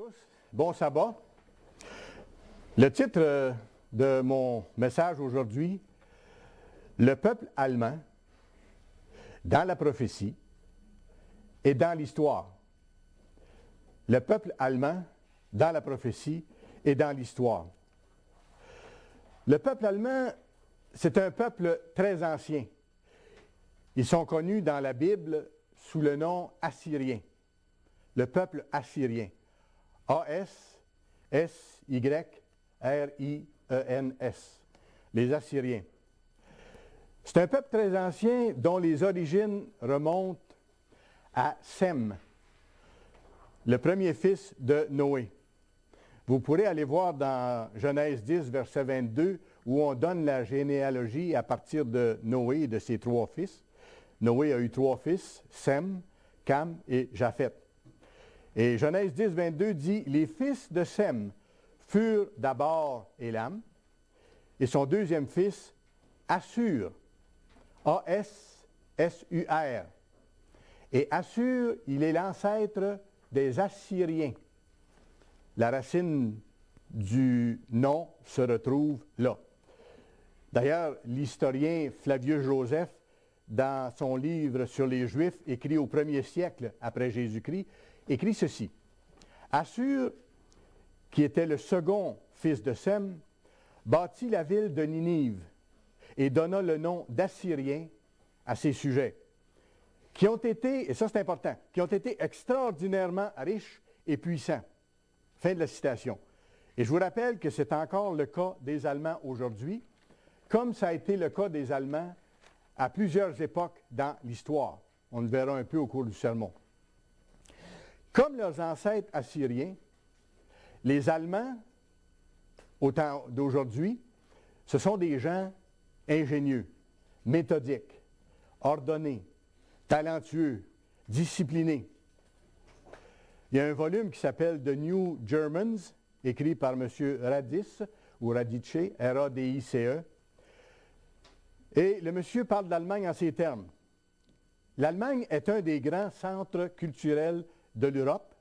tous, bon sabbat. Le titre de mon message aujourd'hui, le peuple allemand dans la prophétie et dans l'histoire. Le peuple allemand dans la prophétie et dans l'histoire. Le peuple allemand, c'est un peuple très ancien. Ils sont connus dans la Bible sous le nom assyrien. Le peuple assyrien. A-S-S-Y-R-I-E-N-S. Les Assyriens. C'est un peuple très ancien dont les origines remontent à Sem, le premier fils de Noé. Vous pourrez aller voir dans Genèse 10, verset 22, où on donne la généalogie à partir de Noé et de ses trois fils. Noé a eu trois fils, Sem, Cam et Japheth. Et Genèse 10, 22 dit, les fils de Sem furent d'abord Élam, et son deuxième fils, Assur, A-S-S-U-R. Et Assur, il est l'ancêtre des Assyriens. La racine du nom se retrouve là. D'ailleurs, l'historien Flavius Joseph, dans son livre sur les Juifs, écrit au 1er siècle après Jésus-Christ, écrit ceci. Assur, qui était le second fils de Sem, bâtit la ville de Ninive et donna le nom d'Assyriens à ses sujets, qui ont été, et ça c'est important, qui ont été extraordinairement riches et puissants. Fin de la citation. Et je vous rappelle que c'est encore le cas des Allemands aujourd'hui, comme ça a été le cas des Allemands à plusieurs époques dans l'histoire. On le verra un peu au cours du sermon. Comme leurs ancêtres assyriens, les Allemands, au temps d'aujourd'hui, ce sont des gens ingénieux, méthodiques, ordonnés, talentueux, disciplinés. Il y a un volume qui s'appelle The New Germans, écrit par M. Radice, ou Radice, R-A-D-I-C-E. Et le monsieur parle de l'Allemagne en ces termes. L'Allemagne est un des grands centres culturels de l'Europe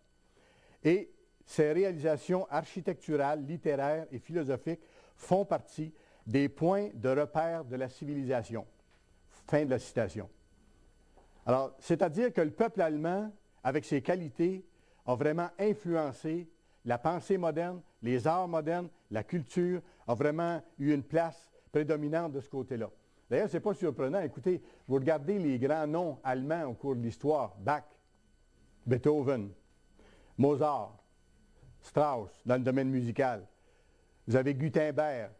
et ses réalisations architecturales, littéraires et philosophiques font partie des points de repère de la civilisation. Fin de la citation. Alors, c'est-à-dire que le peuple allemand, avec ses qualités, a vraiment influencé la pensée moderne, les arts modernes, la culture, a vraiment eu une place prédominante de ce côté-là. D'ailleurs, ce n'est pas surprenant. Écoutez, vous regardez les grands noms allemands au cours de l'histoire. Bach, Beethoven, Mozart, Strauss, dans le domaine musical. Vous avez Gutenberg,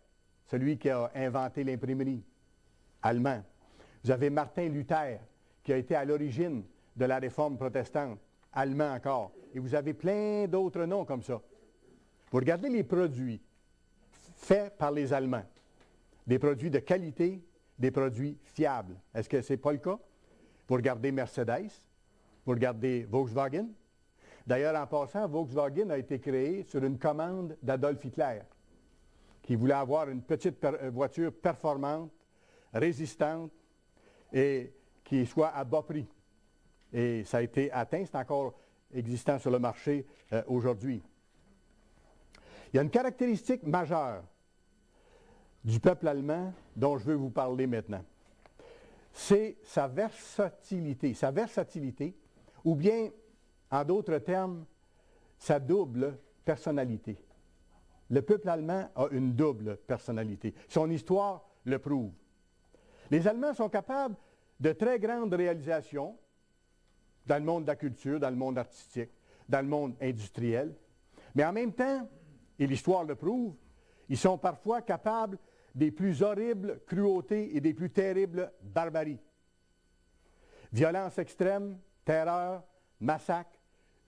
celui qui a inventé l'imprimerie, allemand. Vous avez Martin Luther, qui a été à l'origine de la réforme protestante, allemand encore. Et vous avez plein d'autres noms comme ça. Vous regardez les produits faits par les Allemands. Des produits de qualité, des produits fiables. Est-ce que ce n'est pas le cas? Vous regardez Mercedes, vous regardez Volkswagen. D'ailleurs, en passant, Volkswagen a été créé sur une commande d'Adolf Hitler, qui voulait avoir une petite voiture performante, résistante et qui soit à bas prix. Et ça a été atteint, c'est encore existant sur le marché aujourd'hui. Il y a une caractéristique majeure du peuple allemand dont je veux vous parler maintenant. C'est sa versatilité, ou bien, en d'autres termes, sa double personnalité. Le peuple allemand a une double personnalité. Son histoire le prouve. Les Allemands sont capables de très grandes réalisations dans le monde de la culture, dans le monde artistique, dans le monde industriel, mais en même temps, et l'histoire le prouve, ils sont parfois capables des plus horribles cruautés et des plus terribles barbaries. Violence extrême, terreur, massacre,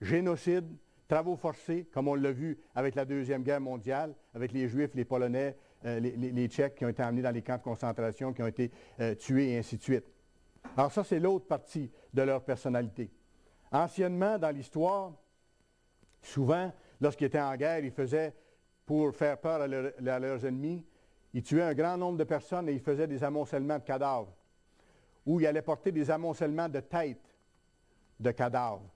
génocide, travaux forcés, comme on l'a vu avec la Deuxième Guerre mondiale, avec les Juifs, les Polonais, les Tchèques qui ont été emmenés dans les camps de concentration, qui ont été tués et ainsi de suite. Alors ça, c'est l'autre partie de leur personnalité. Anciennement, dans l'histoire, souvent, lorsqu'ils étaient en guerre, ils faisaient, pour faire peur à leurs ennemis, ils tuaient un grand nombre de personnes et ils faisaient des amoncellements de cadavres. Ou ils allaient porter des amoncellements de têtes de cadavres.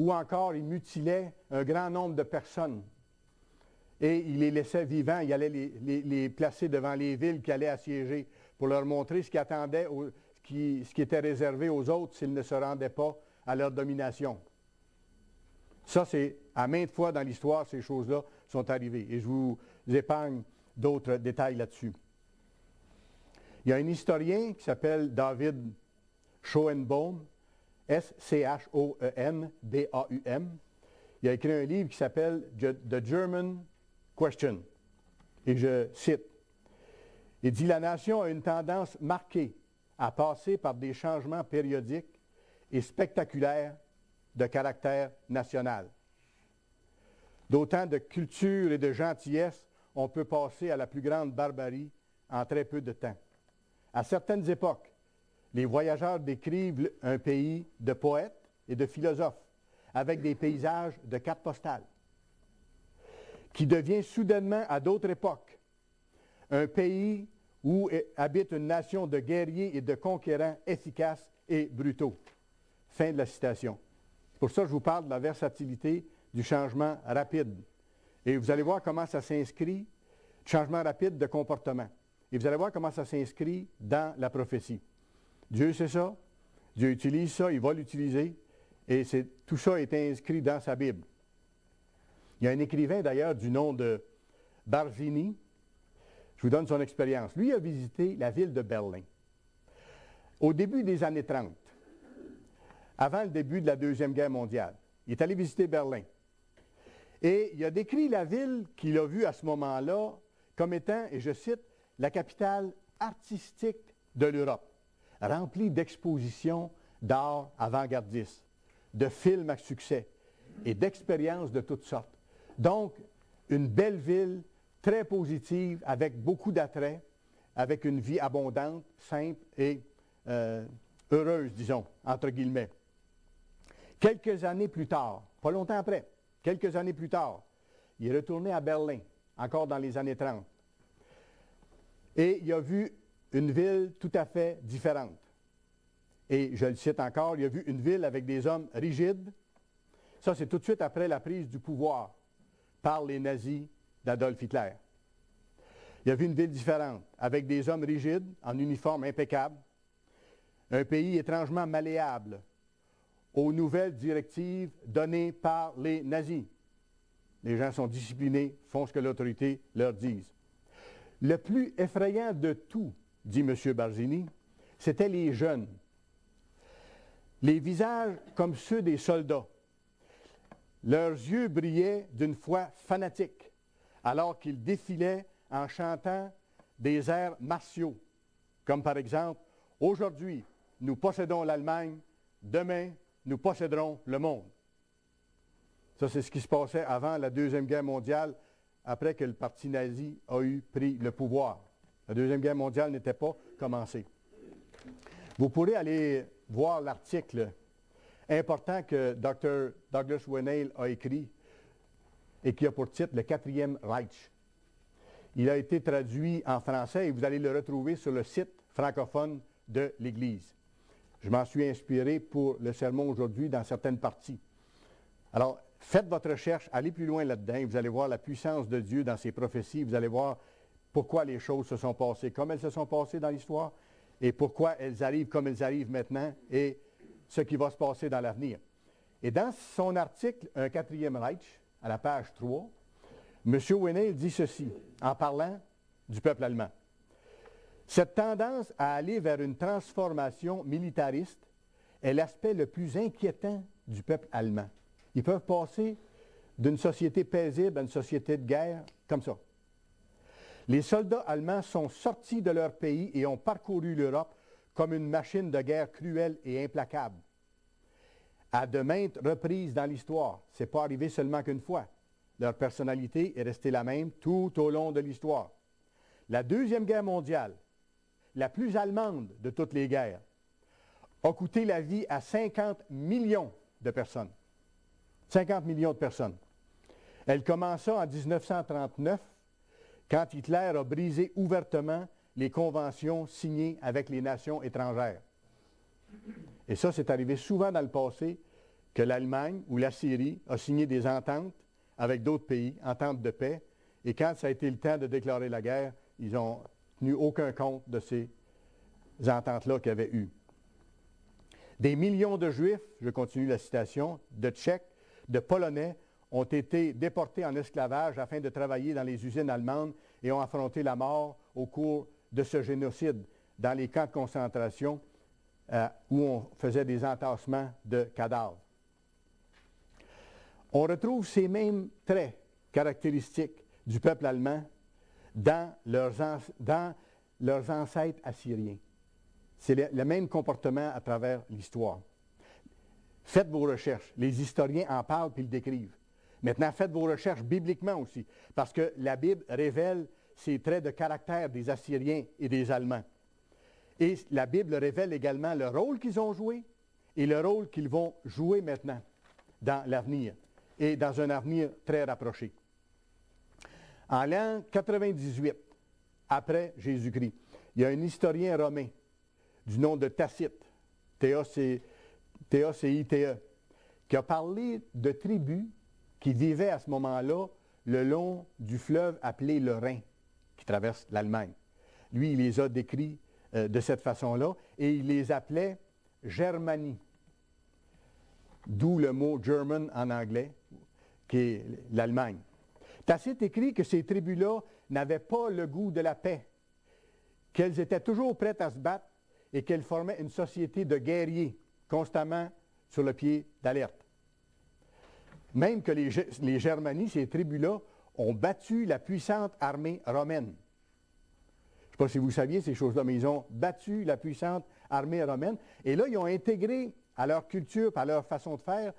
ou encore il mutilait un grand nombre de personnes et il les laissait vivants, il allait les placer devant les villes qu'il allait assiéger pour leur montrer ce qui attendait, ce qui était réservé aux autres s'ils ne se rendaient pas à leur domination. Ça, c'est à maintes fois dans l'histoire, ces choses-là sont arrivées. Et je vous épargne d'autres détails là-dessus. Il y a un historien qui s'appelle David Schoenbaum, S-C-H-O-E-N-B-A-U-M. Il a écrit un livre qui s'appelle The German Question. Et je cite. Il dit « La nation a une tendance marquée à passer par des changements périodiques et spectaculaires de caractère national. D'autant de culture et de gentillesse, on peut passer à la plus grande barbarie en très peu de temps. À certaines époques, les voyageurs décrivent un pays de poètes et de philosophes, avec des paysages de cartes postales, qui devient soudainement, à d'autres époques, un pays où habite une nation de guerriers et de conquérants efficaces et brutaux. » Fin de la citation. C'est pour ça que je vous parle de la versatilité du changement rapide. Et vous allez voir comment ça s'inscrit, changement rapide de comportement. Et vous allez voir comment ça s'inscrit dans la prophétie. Dieu sait ça, Dieu utilise ça, il va l'utiliser, et tout ça est inscrit dans sa Bible. Il y a un écrivain d'ailleurs du nom de Barzini, je vous donne son expérience. Lui a visité la ville de Berlin. Au début des années 30, avant le début de la Deuxième Guerre mondiale, il est allé visiter Berlin. Et il a décrit la ville qu'il a vue à ce moment-là comme étant, et je cite, la capitale artistique de l'Europe, remplie d'expositions d'art avant-gardiste, de films à succès et d'expériences de toutes sortes. Donc, une belle ville, très positive, avec beaucoup d'attrait, avec une vie abondante, simple et heureuse, disons, entre guillemets. Quelques années plus tard, pas longtemps après, quelques années plus tard, il est retourné à Berlin, encore dans les années 30. Et il a vu une ville tout à fait différente. Et je le cite encore, il a vu une ville avec des hommes rigides. Ça, c'est tout de suite après la prise du pouvoir par les nazis d'Adolf Hitler. Il a vu une ville différente, avec des hommes rigides, en uniforme impeccable, un pays étrangement malléable aux nouvelles directives données par les nazis. Les gens sont disciplinés, font ce que l'autorité leur dit. Le plus effrayant de tout, dit M. Barzini, c'était les jeunes. Les visages comme ceux des soldats. Leurs yeux brillaient d'une foi fanatique, alors qu'ils défilaient en chantant des airs martiaux, comme par exemple « Aujourd'hui, nous possédons l'Allemagne, demain, nous posséderons le monde. » Ça, c'est ce qui se passait avant la Deuxième Guerre mondiale, après que le parti nazi a eu pris le pouvoir. La Deuxième Guerre mondiale n'était pas commencée. Vous pourrez aller voir l'article important que Dr. Douglas Winnail a écrit et qui a pour titre « Le quatrième Reich ». Il a été traduit en français et vous allez le retrouver sur le site francophone de l'Église. Je m'en suis inspiré pour le sermon aujourd'hui dans certaines parties. Alors, faites votre recherche, allez plus loin là-dedans et vous allez voir la puissance de Dieu dans ses prophéties. Vous allez voir pourquoi les choses se sont passées comme elles se sont passées dans l'histoire et pourquoi elles arrivent comme elles arrivent maintenant et ce qui va se passer dans l'avenir. Et dans son article « Un quatrième Reich », à la page 3, M. Winnail dit ceci, en parlant du peuple allemand. Cette tendance à aller vers une transformation militariste est l'aspect le plus inquiétant du peuple allemand. Ils peuvent passer d'une société paisible à une société de guerre comme ça. Les soldats allemands sont sortis de leur pays et ont parcouru l'Europe comme une machine de guerre cruelle et implacable. À de maintes reprises dans l'histoire, ce n'est pas arrivé seulement qu'une fois. Leur personnalité est restée la même tout au long de l'histoire. La Deuxième Guerre mondiale, la plus allemande de toutes les guerres, a coûté la vie à 50 millions de personnes. 50 millions de personnes. Elle commença en 1939, quand Hitler a brisé ouvertement les conventions signées avec les nations étrangères. Et ça, c'est arrivé souvent dans le passé, que l'Allemagne ou la Syrie a signé des ententes avec d'autres pays, ententes de paix, et quand ça a été le temps de déclarer la guerre, ils n'ont tenu aucun compte de ces ententes-là qu'il y avait eues. Des millions de Juifs, je continue la citation, de Tchèques, de Polonais, ont été déportés en esclavage afin de travailler dans les usines allemandes et ont affronté la mort au cours de ce génocide dans les camps de concentration où on faisait des entassements de cadavres. On retrouve ces mêmes traits caractéristiques du peuple allemand dans leurs ancêtres assyriens. C'est le même comportement à travers l'histoire. Faites vos recherches. Les historiens en parlent et le décrivent. Maintenant, faites vos recherches bibliquement aussi, parce que la Bible révèle ces traits de caractère des Assyriens et des Allemands. Et la Bible révèle également le rôle qu'ils ont joué et le rôle qu'ils vont jouer maintenant dans l'avenir et dans un avenir très rapproché. En l'an 98, après Jésus-Christ, il y a un historien romain du nom de Tacite, T-A-C-I-T-E, qui a parlé de tribus qui vivaient à ce moment-là le long du fleuve appelé le Rhin, qui traverse l'Allemagne. Lui, il les a décrits de cette façon-là, et il les appelait Germanie, d'où le mot German en anglais, qui est l'Allemagne. Tacite écrit que ces tribus-là n'avaient pas le goût de la paix, qu'elles étaient toujours prêtes à se battre et qu'elles formaient une société de guerriers, constamment sur le pied d'alerte. Même que les Germanies, ces tribus-là, ont battu la puissante armée romaine. Je ne sais pas si vous saviez ces choses-là, mais ils ont battu la puissante armée romaine. Et là, ils ont intégré à leur culture, à leur façon de faire,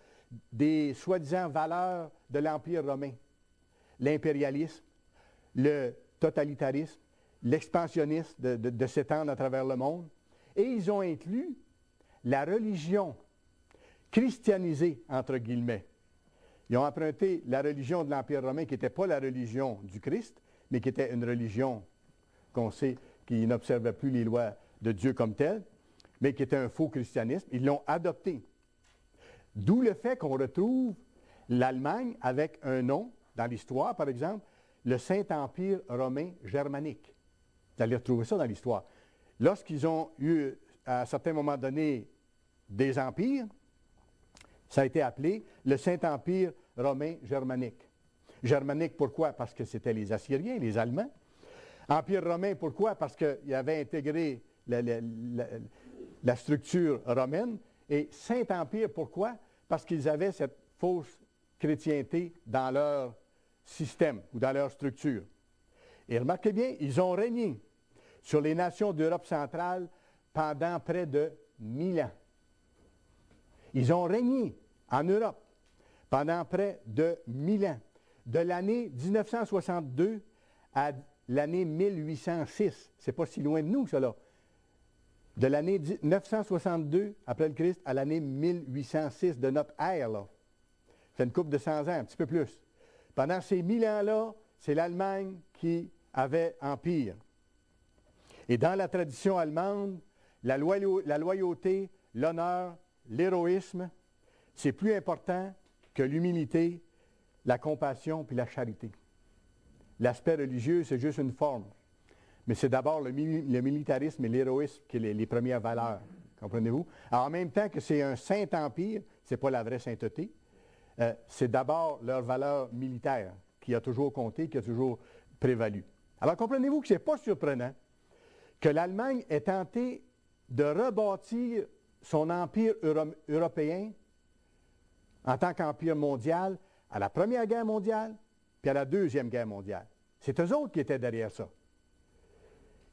des soi-disant valeurs de l'Empire romain. L'impérialisme, le totalitarisme, l'expansionnisme de s'étendre à travers le monde. Et ils ont inclus la religion christianisée, entre guillemets. Ils ont emprunté la religion de l'Empire romain, qui n'était pas la religion du Christ, mais qui était une religion qu'on sait qui n'observait plus les lois de Dieu comme telles, mais qui était un faux christianisme. Ils l'ont adopté. D'où le fait qu'on retrouve l'Allemagne avec un nom, dans l'histoire par exemple, le Saint-Empire romain germanique. Vous allez retrouver ça dans l'histoire. Lorsqu'ils ont eu, à un certain moment donné, des empires, ça a été appelé le Saint-Empire romain germanique. Germanique, pourquoi? Parce que c'était les Assyriens, les Allemands. Empire romain, pourquoi? Parce qu'il avait intégré la structure romaine. Et Saint-Empire, pourquoi? Parce qu'ils avaient cette fausse chrétienté dans leur système ou dans leur structure. Et remarquez bien, ils ont régné sur les nations d'Europe centrale pendant près de 1000 ans. Ils ont régné en Europe pendant près de 1000 ans, de l'année 1962 à l'année 1806. C'est pas si loin de nous, cela. De l'année 962 après le Christ à l'année 1806 de notre ère, là. C'est une couple de 100 ans, un petit peu plus. Pendant ces 1000 ans-là, c'est l'Allemagne qui avait empire. Et dans la tradition allemande, la loyauté, l'honneur, l'héroïsme, c'est plus important que l'humilité, la compassion puis la charité. L'aspect religieux, c'est juste une forme. Mais c'est d'abord le militarisme et l'héroïsme qui sont les premières valeurs. Comprenez-vous? Alors, en même temps que c'est un saint empire, ce n'est pas la vraie sainteté, c'est d'abord leur valeur militaire qui a toujours compté, qui a toujours prévalu. Alors, comprenez-vous que ce n'est pas surprenant que l'Allemagne ait tenté de rebâtir son empire européen en tant qu'empire mondial à la Première Guerre mondiale puis à la Deuxième Guerre mondiale. C'est eux autres qui étaient derrière ça.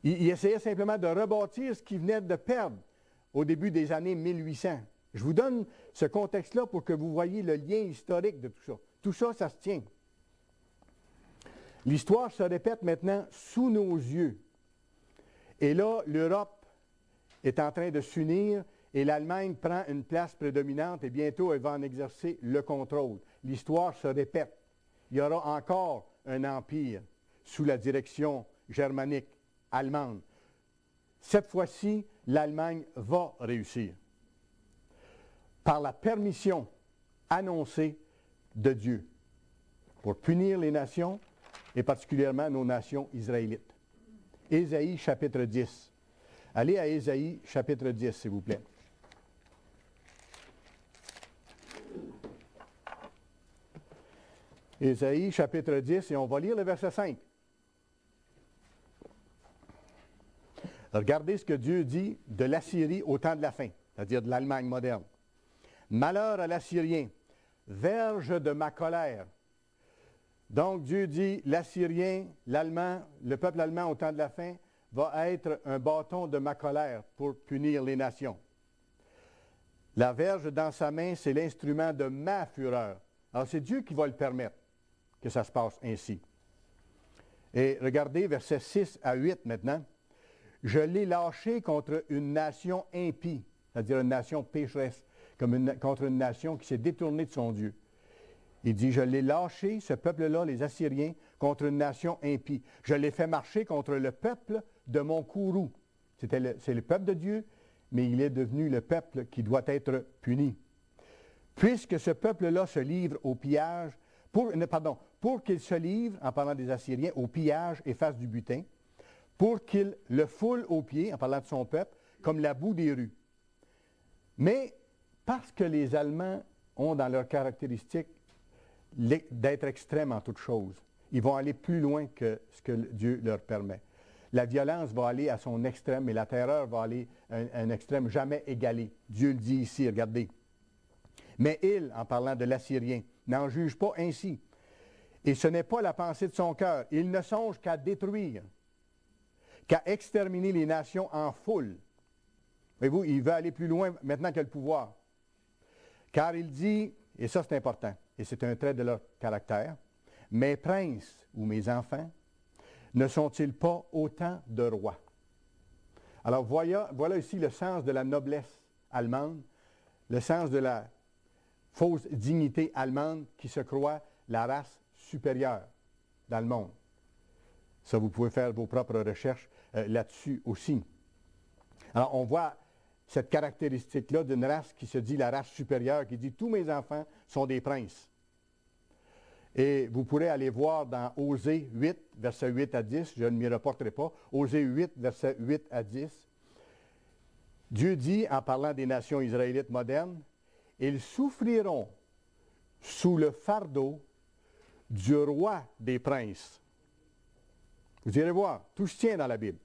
Ils essayaient simplement de rebâtir ce qu'ils venaient de perdre au début des années 1800. Je vous donne ce contexte-là pour que vous voyez le lien historique de tout ça. Tout ça, ça se tient. L'histoire se répète maintenant sous nos yeux. Et là, l'Europe est en train de s'unir et l'Allemagne prend une place prédominante et bientôt elle va en exercer le contrôle. L'histoire se répète. Il y aura encore un empire sous la direction germanique, allemande. Cette fois-ci, l'Allemagne va réussir. Par la permission annoncée de Dieu pour punir les nations et particulièrement nos nations israélites. Ésaïe chapitre 10. Allez à Ésaïe chapitre 10, s'il vous plaît. Ésaïe chapitre 10, et on va lire le verset 5. Regardez ce que Dieu dit de l'Assyrie au temps de la fin, c'est-à-dire de l'Allemagne moderne. Malheur à l'Assyrien, verge de ma colère. Donc Dieu dit, l'Assyrien, l'Allemand, le peuple allemand au temps de la fin, va être un bâton de ma colère pour punir les nations. La verge dans sa main, c'est l'instrument de ma fureur. Alors c'est Dieu qui va le permettre que ça se passe ainsi. Et regardez versets 6 à 8 maintenant. Je l'ai lâché contre une nation impie, c'est-à-dire une nation pécheresse, contre une nation qui s'est détournée de son Dieu. Il dit, je l'ai lâché, ce peuple-là, les Assyriens, contre une nation impie. Je l'ai fait marcher contre le peuple de mon courroux. C'est le peuple de Dieu, mais il est devenu le peuple qui doit être puni. Puisque ce peuple-là se livre au pillage, pour qu'il se livre, en parlant des Assyriens, au pillage et fasse du butin, pour qu'il le foule aux pieds, en parlant de son peuple, comme la boue des rues. Mais parce que les Allemands ont dans leurs caractéristiques d'être extrêmes en toutes choses, ils vont aller plus loin que ce que Dieu leur permet. La violence va aller à son extrême et la terreur va aller à un extrême jamais égalé. Dieu le dit ici, regardez. Mais il, en parlant de l'Assyrien, n'en juge pas ainsi. Et ce n'est pas la pensée de son cœur. Il ne songe qu'à détruire, qu'à exterminer les nations en foule. Voyez-vous, il veut aller plus loin maintenant qu'il a le pouvoir. Car il dit, et ça c'est important, et c'est un trait de leur caractère, mes princes ou mes enfants ne sont-ils pas autant de rois? Alors voilà ici le sens de la noblesse allemande, le sens de la fausse dignité allemande qui se croit la race supérieure dans le monde. Ça, vous pouvez faire vos propres recherches là-dessus aussi. Alors, on voit cette caractéristique-là d'une race qui se dit la race supérieure, qui dit « tous mes enfants sont des princes ». Et vous pourrez aller voir dans Osée 8, versets 8 à 10, je ne m'y reporterai pas, Osée 8, versets 8 à 10. Dieu dit, en parlant des nations israélites modernes, « Ils souffriront sous le fardeau du roi des princes. » Vous irez voir, tout se tient dans la Bible.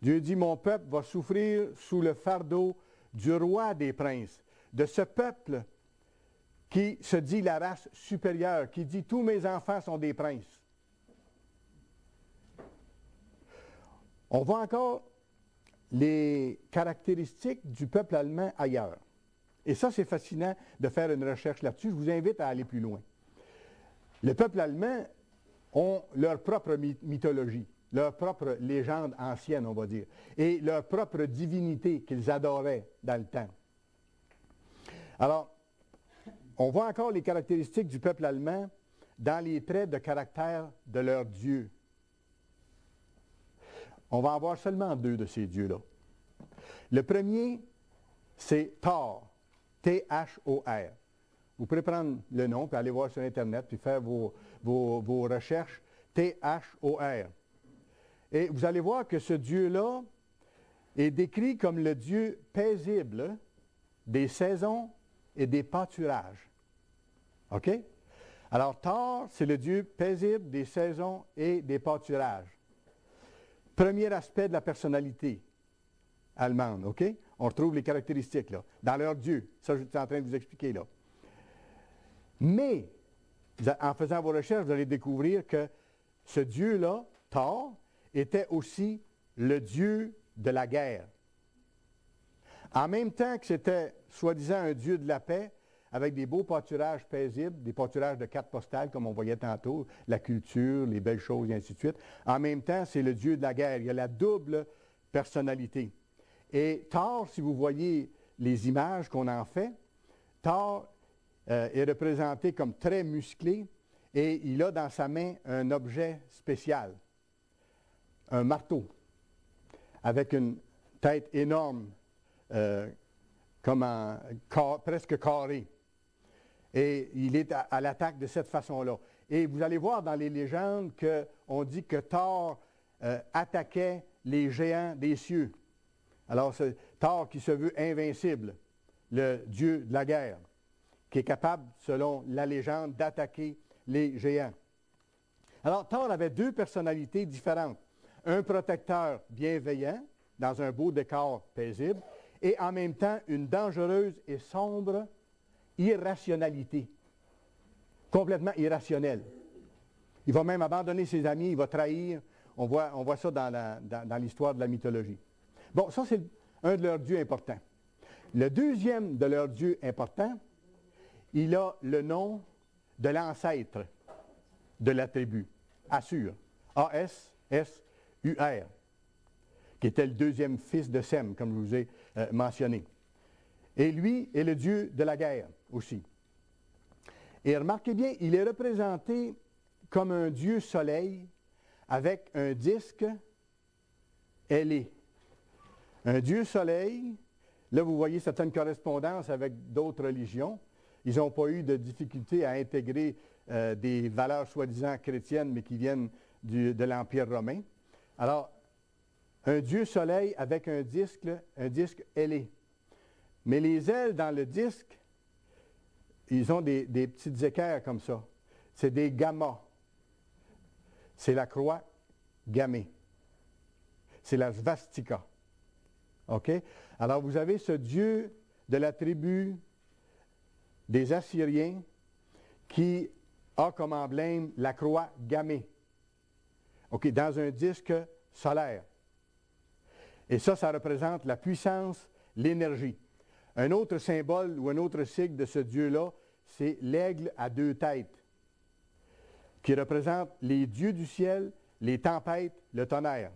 Dieu dit, mon peuple va souffrir sous le fardeau du roi des princes, de ce peuple qui se dit la race supérieure, qui dit, tous mes enfants sont des princes. On voit encore les caractéristiques du peuple allemand ailleurs. Et ça, c'est fascinant de faire une recherche là-dessus. Je vous invite à aller plus loin. Le peuple allemand ont leur propre mythologie, leur propre légende ancienne, on va dire, et leur propre divinité qu'ils adoraient dans le temps. Alors, on voit encore les caractéristiques du peuple allemand dans les traits de caractère de leur Dieu. On va en voir seulement deux de ces dieux-là. Le premier, c'est Thor, T-H-O-R. Vous pourrez prendre le nom, puis aller voir sur Internet, puis faire vos recherches, T-H-O-R. Et vous allez voir que ce Dieu-là est décrit comme le Dieu paisible des saisons et des pâturages. OK? Alors, Thor, c'est le Dieu paisible des saisons et des pâturages. Premier aspect de la personnalité allemande, OK? On retrouve les caractéristiques, là, dans leur Dieu. Ça, je suis en train de vous expliquer, là. Mais, en faisant vos recherches, vous allez découvrir que ce Dieu-là, Thor, était aussi le Dieu de la guerre. En même temps que c'était, soi-disant, un Dieu de la paix, avec des beaux pâturages paisibles, des pâturages de cartes postales, comme on voyait tantôt, la culture, les belles choses, et ainsi de suite. En même temps, c'est le Dieu de la guerre. Il y a la double personnalité. Et Thor, si vous voyez les images qu'on en fait, Thor est représenté comme très musclé et il a dans sa main un objet spécial, un marteau, avec une tête énorme, presque carrée. Et il est à l'attaque de cette façon-là. Et vous allez voir dans les légendes qu'on dit que Thor attaquait les géants des cieux. Alors, c'est Thor qui se veut invincible, le dieu de la guerre, qui est capable, selon la légende, d'attaquer les géants. Alors, Thor avait deux personnalités différentes. Un protecteur bienveillant, dans un beau décor paisible, et en même temps une dangereuse et sombre irrationalité. Complètement irrationnelle. Il va même abandonner ses amis, il va trahir. On voit ça dans l'histoire de la mythologie. Bon, ça, c'est un de leurs dieux importants. Le deuxième de leurs dieux importants, il a le nom de l'ancêtre de la tribu, Assur. A-S-S-U-R, qui était le deuxième fils de Sem, comme je vous ai mentionné. Et lui est le dieu de la guerre aussi. Et remarquez bien, il est représenté comme un dieu soleil avec un disque ailé. Un dieu soleil, là vous voyez certaines correspondances avec d'autres religions. Ils n'ont pas eu de difficulté à intégrer des valeurs soi-disant chrétiennes, mais qui viennent de l'Empire romain. Alors, un dieu soleil avec un disque ailé. Mais les ailes dans le disque, ils ont des petites équerres comme ça. C'est des gammas. C'est la croix gammée. C'est la svastika. OK? Alors, vous avez ce dieu de la tribu des Assyriens qui a comme emblème la croix gammée. OK? Dans un disque solaire. Et ça représente la puissance, l'énergie. Un autre symbole ou un autre signe de ce Dieu-là, c'est l'aigle à deux têtes, qui représente les dieux du ciel, les tempêtes, le tonnerre.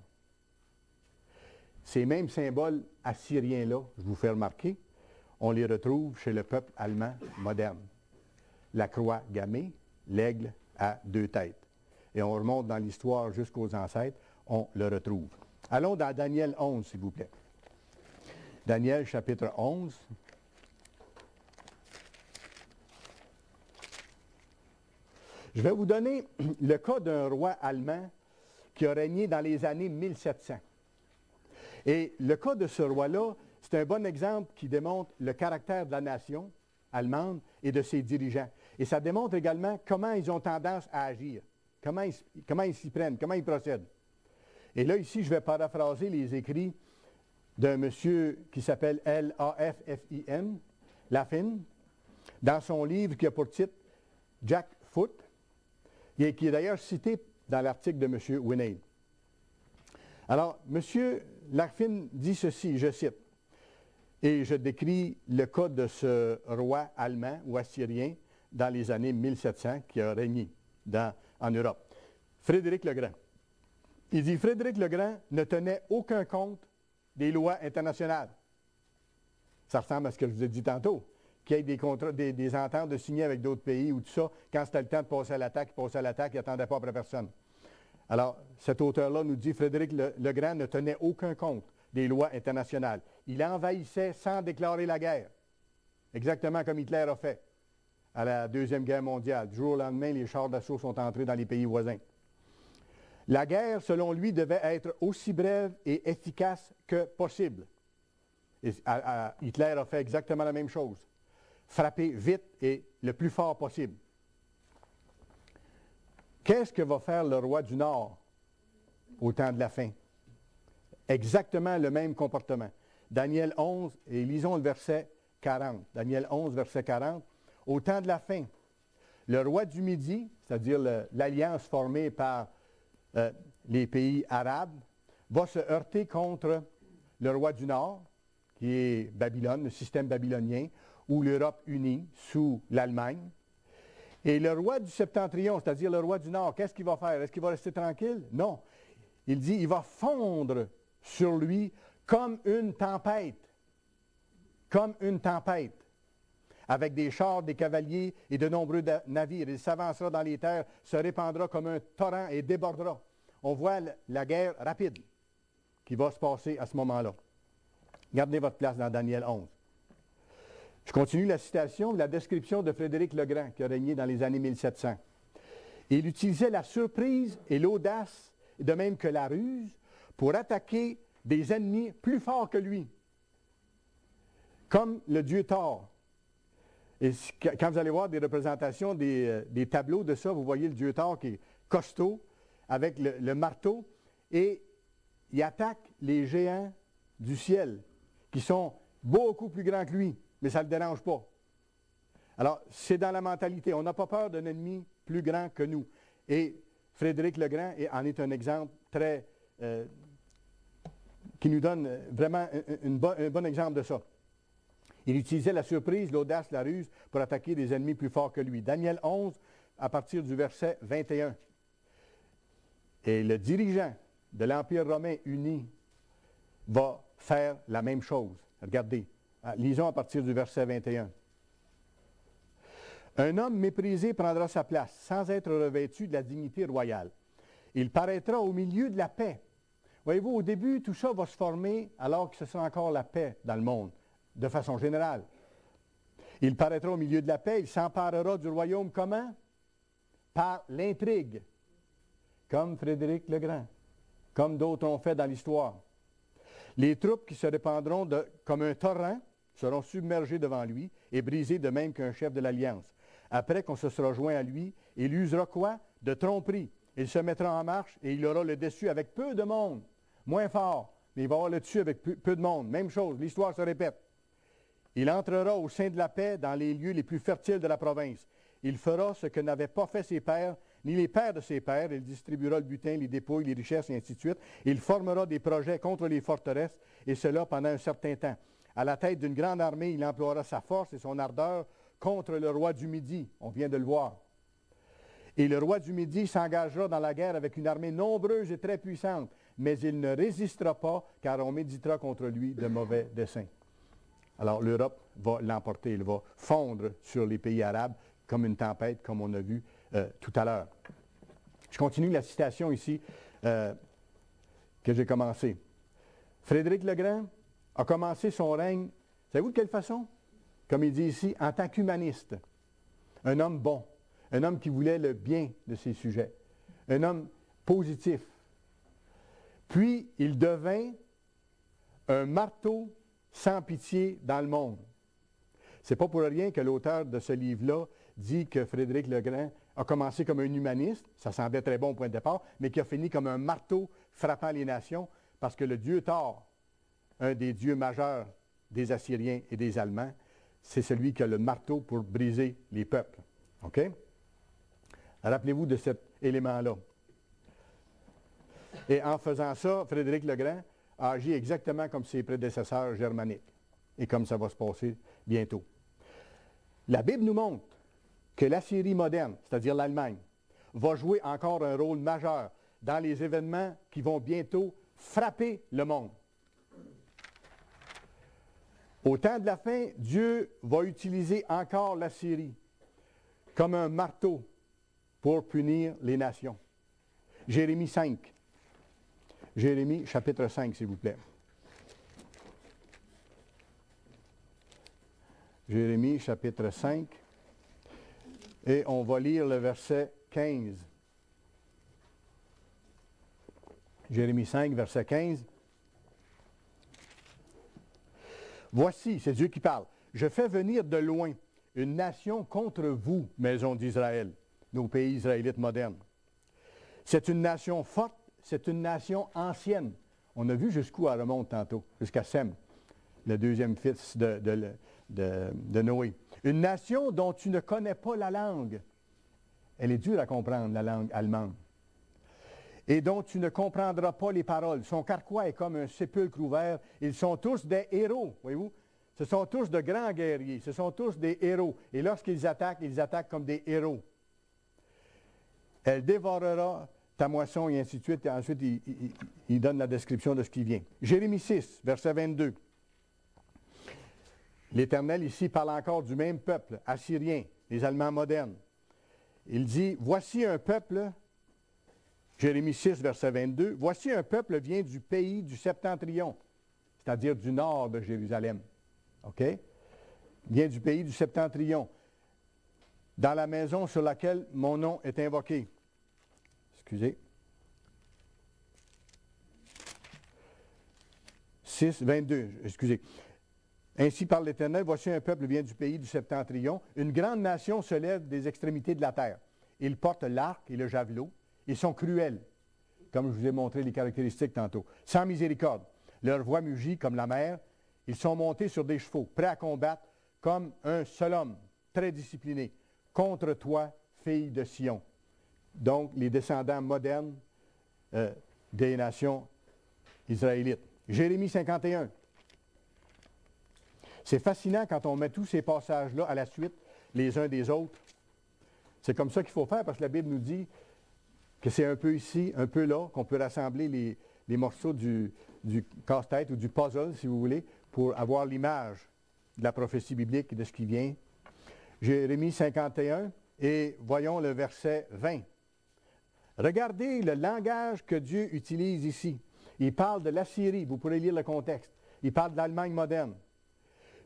Ces mêmes symboles assyriens-là, je vous fais remarquer, on les retrouve chez le peuple allemand moderne. La croix gammée, l'aigle à deux têtes. Et on remonte dans l'histoire jusqu'aux ancêtres, on le retrouve. Allons dans Daniel 11, s'il vous plaît. Daniel, chapitre 11. Je vais vous donner le cas d'un roi allemand qui a régné dans les années 1700. Et le cas de ce roi-là, c'est un bon exemple qui démontre le caractère de la nation allemande et de ses dirigeants. Et ça démontre également comment ils ont tendance à agir, comment ils s'y prennent, comment ils procèdent. Et là, ici, je vais paraphraser les écrits d'un monsieur qui s'appelle L-A-F-F-I-N, Laffin, dans son livre qui a pour titre Jack Foot, et qui est d'ailleurs cité dans l'article de M. Winnaid. Alors, M. Laffin dit ceci, je cite, et je décris le cas de ce roi allemand ou assyrien dans les années 1700 qui a régné en Europe. Frédéric le Grand. Il dit, Frédéric le Grand ne tenait aucun compte des lois internationales. Ça ressemble à ce que je vous ai dit tantôt, qu'il y ait des contrats, des ententes de signer avec d'autres pays ou tout ça. Quand c'était le temps de passer à l'attaque, il passait à l'attaque, il n'attendait pas après personne. Alors, cet auteur-là nous dit, Frédéric le Grand ne tenait aucun compte des lois internationales. Il envahissait sans déclarer la guerre, exactement comme Hitler a fait à la Deuxième Guerre mondiale. Du jour au lendemain, les chars d'assaut sont entrés dans les pays voisins. La guerre, selon lui, devait être aussi brève et efficace que possible. Et Hitler a fait exactement la même chose. Frapper vite et le plus fort possible. Qu'est-ce que va faire le roi du Nord au temps de la fin? Exactement le même comportement. Daniel 11, et lisons le verset 40. Daniel 11, verset 40. Au temps de la fin, le roi du Midi, c'est-à-dire l'alliance formée par les pays arabes, va se heurter contre le roi du Nord, qui est Babylone, le système babylonien, ou l'Europe unie sous l'Allemagne. Et le roi du Septentrion, c'est-à-dire le roi du Nord, qu'est-ce qu'il va faire? Est-ce qu'il va rester tranquille? Non. Il dit, il va fondre sur lui comme une tempête. Comme une tempête. Avec des chars, des cavaliers et de nombreux navires. Il s'avancera dans les terres, se répandra comme un torrent et débordera. On voit la guerre rapide qui va se passer à ce moment-là. Gardez votre place dans Daniel 11. Je continue la citation, la description de Frédéric le Grand, qui a régné dans les années 1700. Il utilisait la surprise et l'audace, de même que la ruse, pour attaquer des ennemis plus forts que lui, comme le dieu Thor. Et quand vous allez voir des représentations, des tableaux de ça, vous voyez le dieu Thor qui est costaud, avec le marteau, et il attaque les géants du ciel, qui sont beaucoup plus grands que lui, mais ça ne le dérange pas. Alors, c'est dans la mentalité. On n'a pas peur d'un ennemi plus grand que nous. Et Frédéric le Grand en est un exemple très... qui nous donne vraiment un bon exemple de ça. Il utilisait la surprise, l'audace, la ruse pour attaquer des ennemis plus forts que lui. Daniel 11, à partir du verset 21. Et le dirigeant de l'Empire romain uni va faire la même chose. Regardez, lisons à partir du verset 21. Un homme méprisé prendra sa place, sans être revêtu de la dignité royale. Il paraîtra au milieu de la paix. Voyez-vous, au début, tout ça va se former alors que ce sera encore la paix dans le monde, de façon générale. Il paraîtra au milieu de la paix, il s'emparera du royaume comment? Par l'intrigue, comme Frédéric le Grand, comme d'autres ont fait dans l'histoire. Les troupes qui se répandront comme un torrent seront submergées devant lui et brisées de même qu'un chef de l'Alliance. Après qu'on se sera joint à lui, il usera quoi? De tromperie. Il se mettra en marche et il aura le dessus avec peu de monde. Moins fort, mais il va avoir le dessus avec peu de monde. Même chose, l'histoire se répète. Il entrera au sein de la paix dans les lieux les plus fertiles de la province. Il fera ce que n'avaient pas fait ses pères, ni les pères de ses pères. Il distribuera le butin, les dépouilles, les richesses, et ainsi de suite. Il formera des projets contre les forteresses, et cela pendant un certain temps. À la tête d'une grande armée, il emploiera sa force et son ardeur contre le roi du Midi. On vient de le voir. Et le roi du Midi s'engagera dans la guerre avec une armée nombreuse et très puissante, mais il ne résistera pas, car on méditera contre lui de mauvais desseins. Alors l'Europe va l'emporter, elle va fondre sur les pays arabes comme une tempête, comme on a vu tout à l'heure. Je continue la citation ici que j'ai commencée. Frédéric le Grand a commencé son règne, savez-vous de quelle façon? Comme il dit ici, en tant qu'humaniste. Un homme bon, un homme qui voulait le bien de ses sujets, un homme positif. Puis, il devint un marteau sans pitié dans le monde. Ce n'est pas pour rien que l'auteur de ce livre-là dit que Frédéric le Grand a commencé comme un humaniste, ça semblait très bon au point de départ, mais qui a fini comme un marteau frappant les nations, parce que le dieu Thor, un des dieux majeurs des Assyriens et des Allemands, c'est celui qui a le marteau pour briser les peuples. OK? Rappelez-vous de cet élément-là. Et en faisant ça, Frédéric le Grand a agi exactement comme ses prédécesseurs germaniques, et comme ça va se passer bientôt. La Bible nous montre que l'Assyrie moderne, c'est-à-dire l'Allemagne, va jouer encore un rôle majeur dans les événements qui vont bientôt frapper le monde. Au temps de la fin, Dieu va utiliser encore l'Assyrie comme un marteau pour punir les nations. Jérémie 5. Jérémie, chapitre 5, s'il vous plaît. Jérémie, chapitre 5. Et on va lire le verset 15. Jérémie 5, verset 15. Voici, c'est Dieu qui parle. Je fais venir de loin une nation contre vous, maison d'Israël, nos pays israélites modernes. C'est une nation forte, c'est une nation ancienne. On a vu jusqu'où elle remonte tantôt, jusqu'à Sem, le deuxième fils de Noé. Une nation dont tu ne connais pas la langue. Elle est dure à comprendre, la langue allemande. Et dont tu ne comprendras pas les paroles. Son carquois est comme un sépulcre ouvert. Ils sont tous des héros, voyez-vous. Ce sont tous de grands guerriers. Ce sont tous des héros. Et lorsqu'ils attaquent comme des héros. Elle dévorera ta moisson et ainsi de suite. Et ensuite, il donne la description de ce qui vient. Jérémie 6, verset 22. L'Éternel ici parle encore du même peuple, assyrien, les Allemands modernes. Il dit, voici un peuple, Jérémie 6, verset 22, voici un peuple vient du pays du septentrion, c'est-à-dire du nord de Jérusalem. OK? vient du pays du Septentrion, dans la maison sur laquelle mon nom est invoqué. Excusez. 6, 22, excusez. Ainsi parle l'Éternel, voici un peuple vient du pays du Septentrion. Une grande nation se lève des extrémités de la terre. Ils portent l'arc et le javelot. Ils sont cruels, comme je vous ai montré les caractéristiques tantôt. Sans miséricorde. Leur voix mugit comme la mer. Ils sont montés sur des chevaux, prêts à combattre comme un seul homme, très discipliné. Contre toi, fille de Sion. Donc, les descendants modernes des nations israélites. Jérémie 51. C'est fascinant quand on met tous ces passages-là à la suite, les uns des autres. C'est comme ça qu'il faut faire, parce que la Bible nous dit que c'est un peu ici, un peu là, qu'on peut rassembler les morceaux du casse-tête ou du puzzle, si vous voulez, pour avoir l'image de la prophétie biblique et de ce qui vient. Jérémie 51, et voyons le verset 20. Regardez le langage que Dieu utilise ici. Il parle de l'Assyrie, vous pourrez lire le contexte. Il parle de l'Allemagne moderne.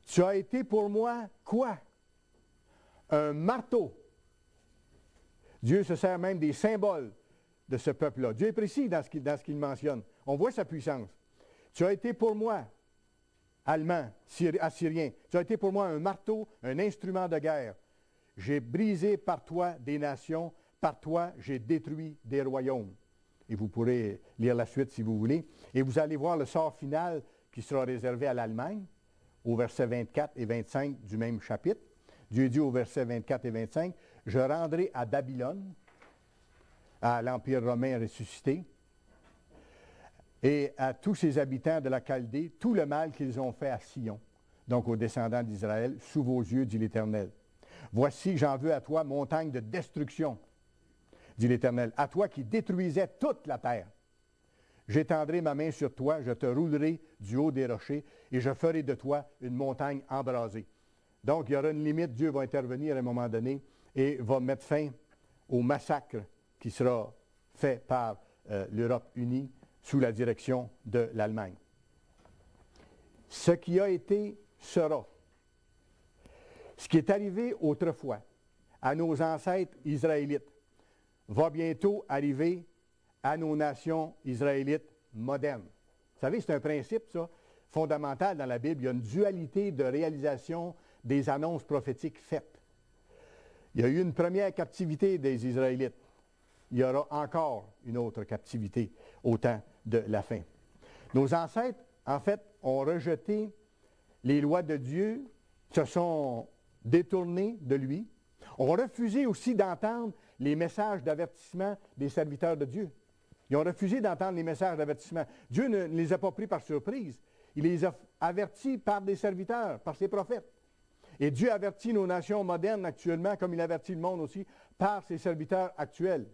Tu as été pour moi quoi? Un marteau. Dieu se sert même des symboles de ce peuple-là. Dieu est précis dans ce qu'il mentionne. On voit sa puissance. Tu as été pour moi, Allemand, Assyrien. Tu as été pour moi un marteau, un instrument de guerre. J'ai brisé par toi des nations, par toi j'ai détruit des royaumes. Et vous pourrez lire la suite si vous voulez. Et vous allez voir le sort final qui sera réservé à l'Allemagne, au verset 24 et 25 du même chapitre. Dieu dit au verset 24 et 25, « Je rendrai à Babylone, à l'Empire romain ressuscité, et à tous ses habitants de la Chaldée, tout le mal qu'ils ont fait à Sion, donc aux descendants d'Israël, sous vos yeux, dit l'Éternel. Voici, j'en veux à toi, montagne de destruction, dit l'Éternel, à toi qui détruisais toute la terre. J'étendrai ma main sur toi, je te roulerai du haut des rochers, et je ferai de toi une montagne embrasée. » Donc, il y aura une limite, Dieu va intervenir à un moment donné et va mettre fin au massacre qui sera fait par l'Europe unie sous la direction de l'Allemagne. Ce qui a été sera. Ce qui est arrivé autrefois à nos ancêtres israélites va bientôt arriver à nos nations israélites modernes. Vous savez, c'est un principe, ça, fondamental dans la Bible. Il y a une dualité de réalisation des annonces prophétiques faites. Il y a eu une première captivité des Israélites. Il y aura encore une autre captivité au temps de la fin. Nos ancêtres, en fait, ont rejeté les lois de Dieu, se sont détournés de lui, ont refusé aussi d'entendre les messages d'avertissement des serviteurs de Dieu. Ils ont refusé d'entendre les messages d'avertissement. Dieu ne les a pas pris par surprise. Il les a avertis par des serviteurs, par ses prophètes. Et Dieu avertit nos nations modernes actuellement, comme il avertit le monde aussi, par ses serviteurs actuels,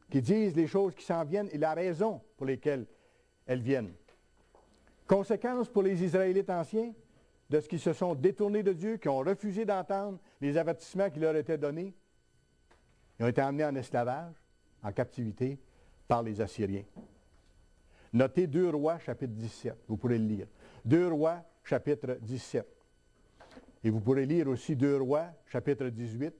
qui disent les choses qui s'en viennent et la raison pour lesquelles elles viennent. Conséquence pour les Israélites anciens de ce qui se sont détournés de Dieu, qui ont refusé d'entendre les avertissements qui leur étaient donnés. Ils ont été emmenés en esclavage, en captivité, par les Assyriens. Notez 2 Rois, chapitre 17. Vous pourrez le lire. 2 Rois, chapitre 17. Et vous pourrez lire aussi 2 Rois, chapitre 18,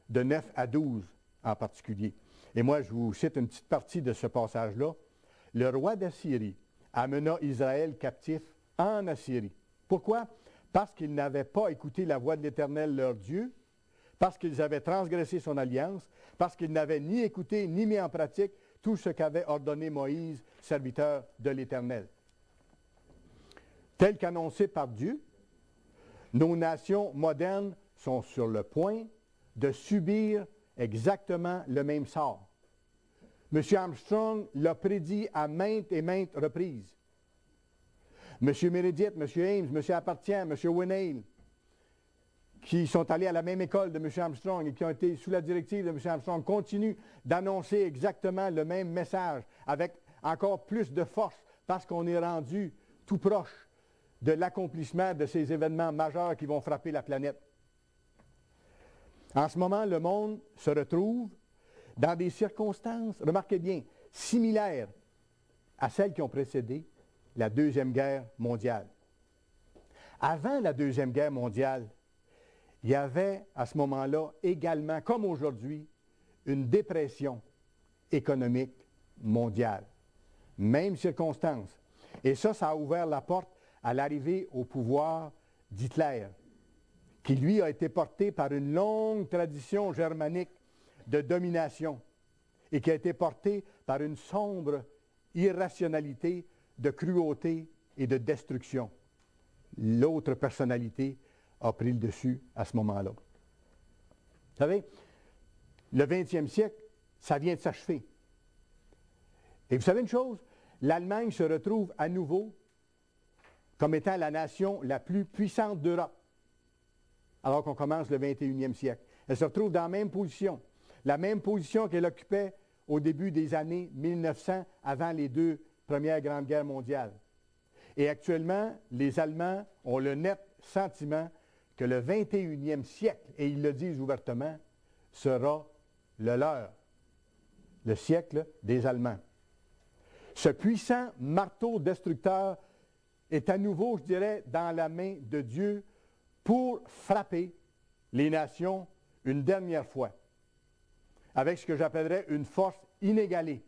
de 9 à 12 en particulier. Et moi, je vous cite une petite partie de ce passage-là. Le roi d'Assyrie amena Israël captif en Assyrie. Pourquoi? Parce qu'ils n'avaient pas écouté la voix de l'Éternel, leur Dieu, parce qu'ils avaient transgressé son alliance, parce qu'ils n'avaient ni écouté ni mis en pratique tout ce qu'avait ordonné Moïse, serviteur de l'Éternel. Tel qu'annoncé par Dieu, nos nations modernes sont sur le point de subir exactement le même sort. M. Armstrong l'a prédit à maintes et maintes reprises. M. Meredith, M. Ames, M. Appartient, M. Winnail, qui sont allés à la même école de M. Armstrong et qui ont été sous la directive de M. Armstrong, continuent d'annoncer exactement le même message avec encore plus de force parce qu'on est rendu tout proche de l'accomplissement de ces événements majeurs qui vont frapper la planète. En ce moment, le monde se retrouve dans des circonstances, remarquez bien, similaires à celles qui ont précédé la Deuxième Guerre mondiale. Avant la Deuxième Guerre mondiale, il y avait à ce moment-là également, comme aujourd'hui, une dépression économique mondiale. Même circonstance. Et ça a ouvert la porte à l'arrivée au pouvoir d'Hitler, qui lui a été porté par une longue tradition germanique de domination et qui a été porté par une sombre irrationalité de cruauté et de destruction. L'autre personnalité a pris le dessus à ce moment-là. Vous savez, le 20e siècle, ça vient de s'achever. Et vous savez une chose? L'Allemagne se retrouve à nouveau comme étant la nation la plus puissante d'Europe, alors qu'on commence le 21e siècle. Elle se retrouve dans la même position qu'elle occupait au début des années 1900, avant les deux premières grandes guerres mondiales. Et actuellement, les Allemands ont le net sentiment que le 21e siècle, et ils le disent ouvertement, sera le leur, le siècle des Allemands. Ce puissant marteau destructeur est à nouveau, je dirais, dans la main de Dieu pour frapper les nations une dernière fois, avec ce que j'appellerais une force inégalée,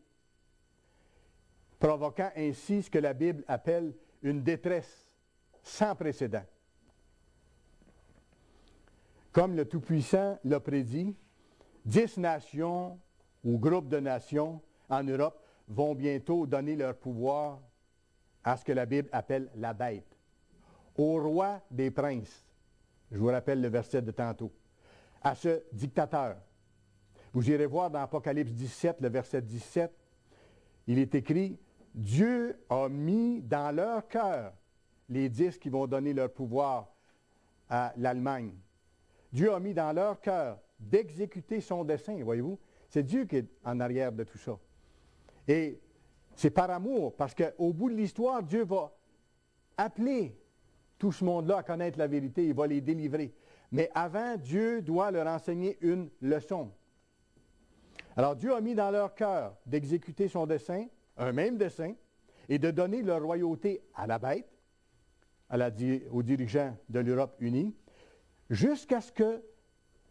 provoquant ainsi ce que la Bible appelle une détresse sans précédent. Comme le Tout-Puissant l'a prédit, 10 nations ou groupes de nations en Europe vont bientôt donner leur pouvoir à ce que la Bible appelle la bête, au roi des princes. Je vous rappelle le verset de tantôt. À ce dictateur. Vous irez voir dans Apocalypse 17, le verset 17, il est écrit « Dieu a mis dans leur cœur les 10 qui vont donner leur pouvoir à l'Allemagne. Dieu a mis dans leur cœur d'exécuter son dessein, voyez-vous. C'est Dieu qui est en arrière de tout ça. Et c'est par amour, parce qu'au bout de l'histoire, Dieu va appeler tout ce monde-là à connaître la vérité, il va les délivrer. Mais avant, Dieu doit leur enseigner une leçon. Alors Dieu a mis dans leur cœur d'exécuter son dessein, un même dessein, et de donner leur royauté à la bête, aux dirigeants de l'Europe unie, jusqu'à ce que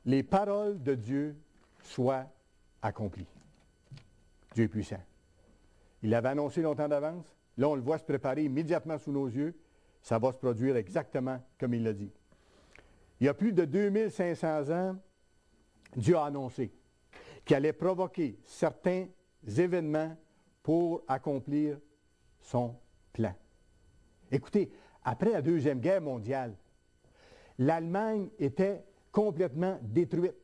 les paroles de Dieu soient accomplies. Dieu est puissant. Il l'avait annoncé longtemps d'avance. Là, on le voit se préparer immédiatement sous nos yeux. Ça va se produire exactement comme il l'a dit. Il y a plus de 2500 ans, Dieu a annoncé qu'il allait provoquer certains événements pour accomplir son plan. Écoutez, après la Deuxième Guerre mondiale, l'Allemagne était complètement détruite.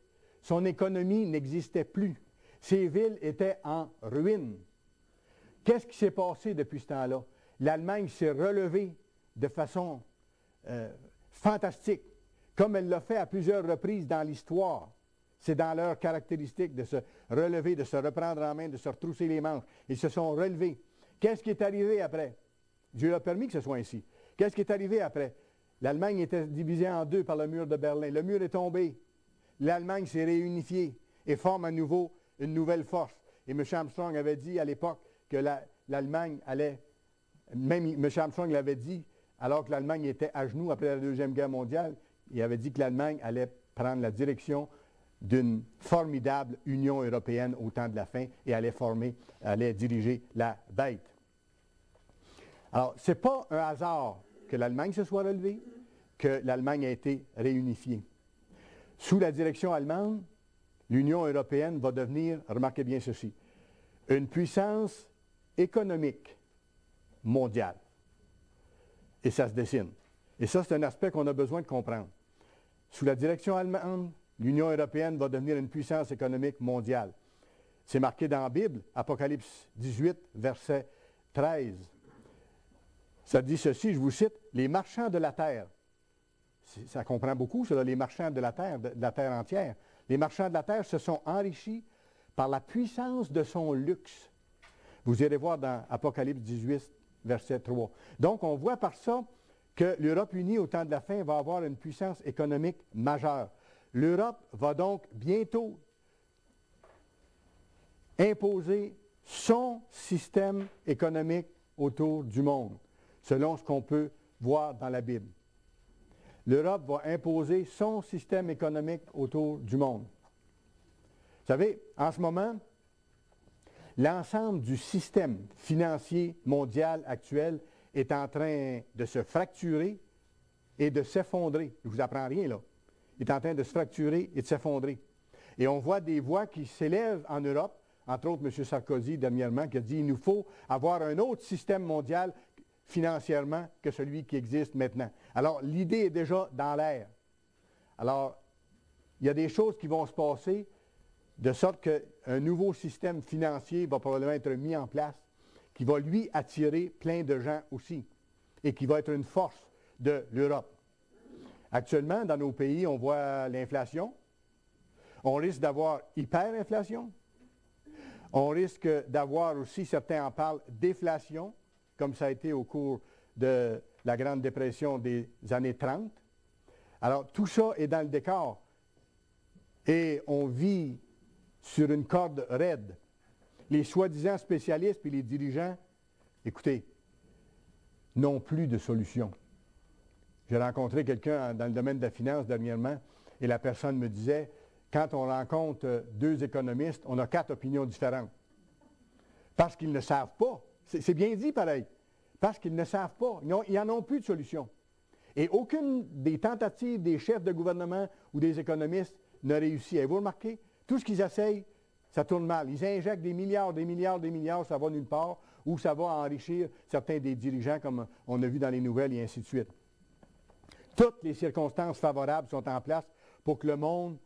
Son économie n'existait plus. Ses villes étaient en ruine. Qu'est-ce qui s'est passé depuis ce temps-là? L'Allemagne s'est relevée de façon fantastique, comme elle l'a fait à plusieurs reprises dans l'histoire. C'est dans leur caractéristique de se relever, de se reprendre en main, de se retrousser les manches. Ils se sont relevés. Qu'est-ce qui est arrivé après? Dieu a permis que ce soit ainsi. Qu'est-ce qui est arrivé après? L'Allemagne était divisée en deux par le mur de Berlin. Le mur est tombé. L'Allemagne s'est réunifiée et forme à nouveau une nouvelle force. Et M. Armstrong avait dit à l'époque que l'Allemagne allait, même M. Armstrong l'avait dit, alors que l'Allemagne était à genoux après la Deuxième Guerre mondiale, il avait dit que l'Allemagne allait prendre la direction d'une formidable Union européenne au temps de la fin et allait diriger la bête. Alors, ce n'est pas un hasard que l'Allemagne se soit relevée, que l'Allemagne a été réunifiée. Sous la direction allemande, l'Union européenne va devenir, remarquez bien ceci, une puissance économique mondiale. Et ça se dessine. Et ça, c'est un aspect qu'on a besoin de comprendre. Sous la direction allemande, l'Union européenne va devenir une puissance économique mondiale. C'est marqué dans la Bible, Apocalypse 18, verset 13. Ça dit ceci, je vous cite, « Les marchands de la terre ». Ça comprend beaucoup, cela, les marchands de la terre entière. Les marchands de la terre se sont enrichis par la puissance de son luxe. Vous irez voir dans Apocalypse 18, verset 3. Donc, on voit par ça que l'Europe unie, au temps de la fin, va avoir une puissance économique majeure. L'Europe va donc bientôt imposer son système économique autour du monde, selon ce qu'on peut voir dans la Bible. l'Europe va imposer son système économique autour du monde. Vous savez, en ce moment, l'ensemble du système financier mondial actuel est en train de se fracturer et de s'effondrer. Je ne vous apprends rien, là. Il est en train de se fracturer et de s'effondrer. Et on voit des voix qui s'élèvent en Europe, entre autres M. Sarkozy dernièrement, qui a dit qu'il nous faut avoir un autre système mondial financièrement que celui qui existe maintenant. Alors, l'idée est déjà dans l'air. Alors, il y a des choses qui vont se passer de sorte qu'un nouveau système financier va probablement être mis en place, qui va, lui, attirer plein de gens aussi, et qui va être une force de l'Europe. Actuellement, dans nos pays, on voit l'inflation. On risque d'avoir hyperinflation. On risque d'avoir aussi, certains en parlent, déflation, comme ça a été au cours de la Grande Dépression des années 30. Alors, tout ça est dans le décor. Et on vit sur une corde raide. Les soi-disant spécialistes et les dirigeants, écoutez, n'ont plus de solution. J'ai rencontré quelqu'un dans le domaine de la finance dernièrement et la personne me disait, quand on rencontre deux économistes, on a 4 opinions différentes. Parce qu'ils ne savent pas. C'est bien dit pareil. Parce qu'ils ne savent pas. Ils n'en ont plus de solution. Et aucune des tentatives des chefs de gouvernement ou des économistes ne réussit. Avez-vous remarqué? Tout ce qu'ils essayent, ça tourne mal. Ils injectent des milliards, des milliards, des milliards, ça va nulle part, ou ça va enrichir certains des dirigeants, comme on a vu dans les nouvelles, et ainsi de suite. Toutes les circonstances favorables sont en place pour que le monde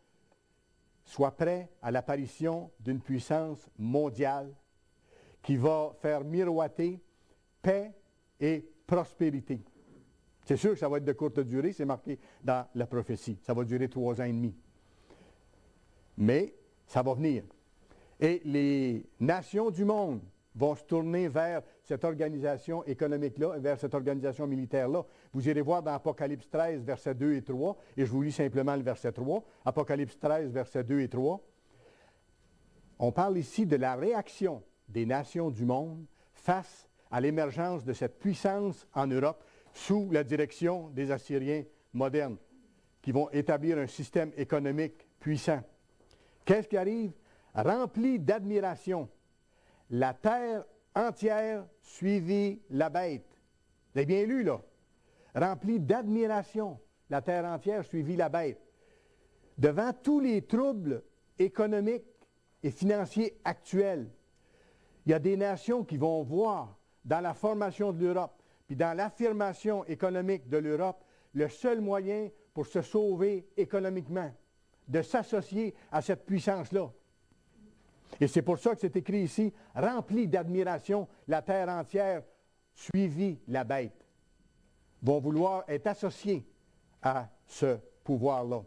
soit prêt à l'apparition d'une puissance mondiale qui va faire miroiter paix et prospérité. C'est sûr que ça va être de courte durée, c'est marqué dans la prophétie. Ça va durer 3 ans et demi. Mais ça va venir. Et les nations du monde vont se tourner vers cette organisation économique-là, vers cette organisation militaire-là. Vous irez voir dans Apocalypse 13, versets 2 et 3, et je vous lis simplement le verset 3. Apocalypse 13, versets 2 et 3. On parle ici de la réaction des nations du monde face à l'émergence de cette puissance en Europe sous la direction des Assyriens modernes, qui vont établir un système économique puissant. Qu'est-ce qui arrive? Rempli d'admiration, la terre entière suivit la bête. Vous avez bien lu, là? Rempli d'admiration, la terre entière suivit la bête. Devant tous les troubles économiques et financiers actuels, il y a des nations qui vont voir dans la formation de l'Europe, puis dans l'affirmation économique de l'Europe, le seul moyen pour se sauver économiquement, de s'associer à cette puissance-là. Et c'est pour ça que c'est écrit ici, rempli d'admiration, la terre entière suivit la bête. Vont vouloir être associés à ce pouvoir-là.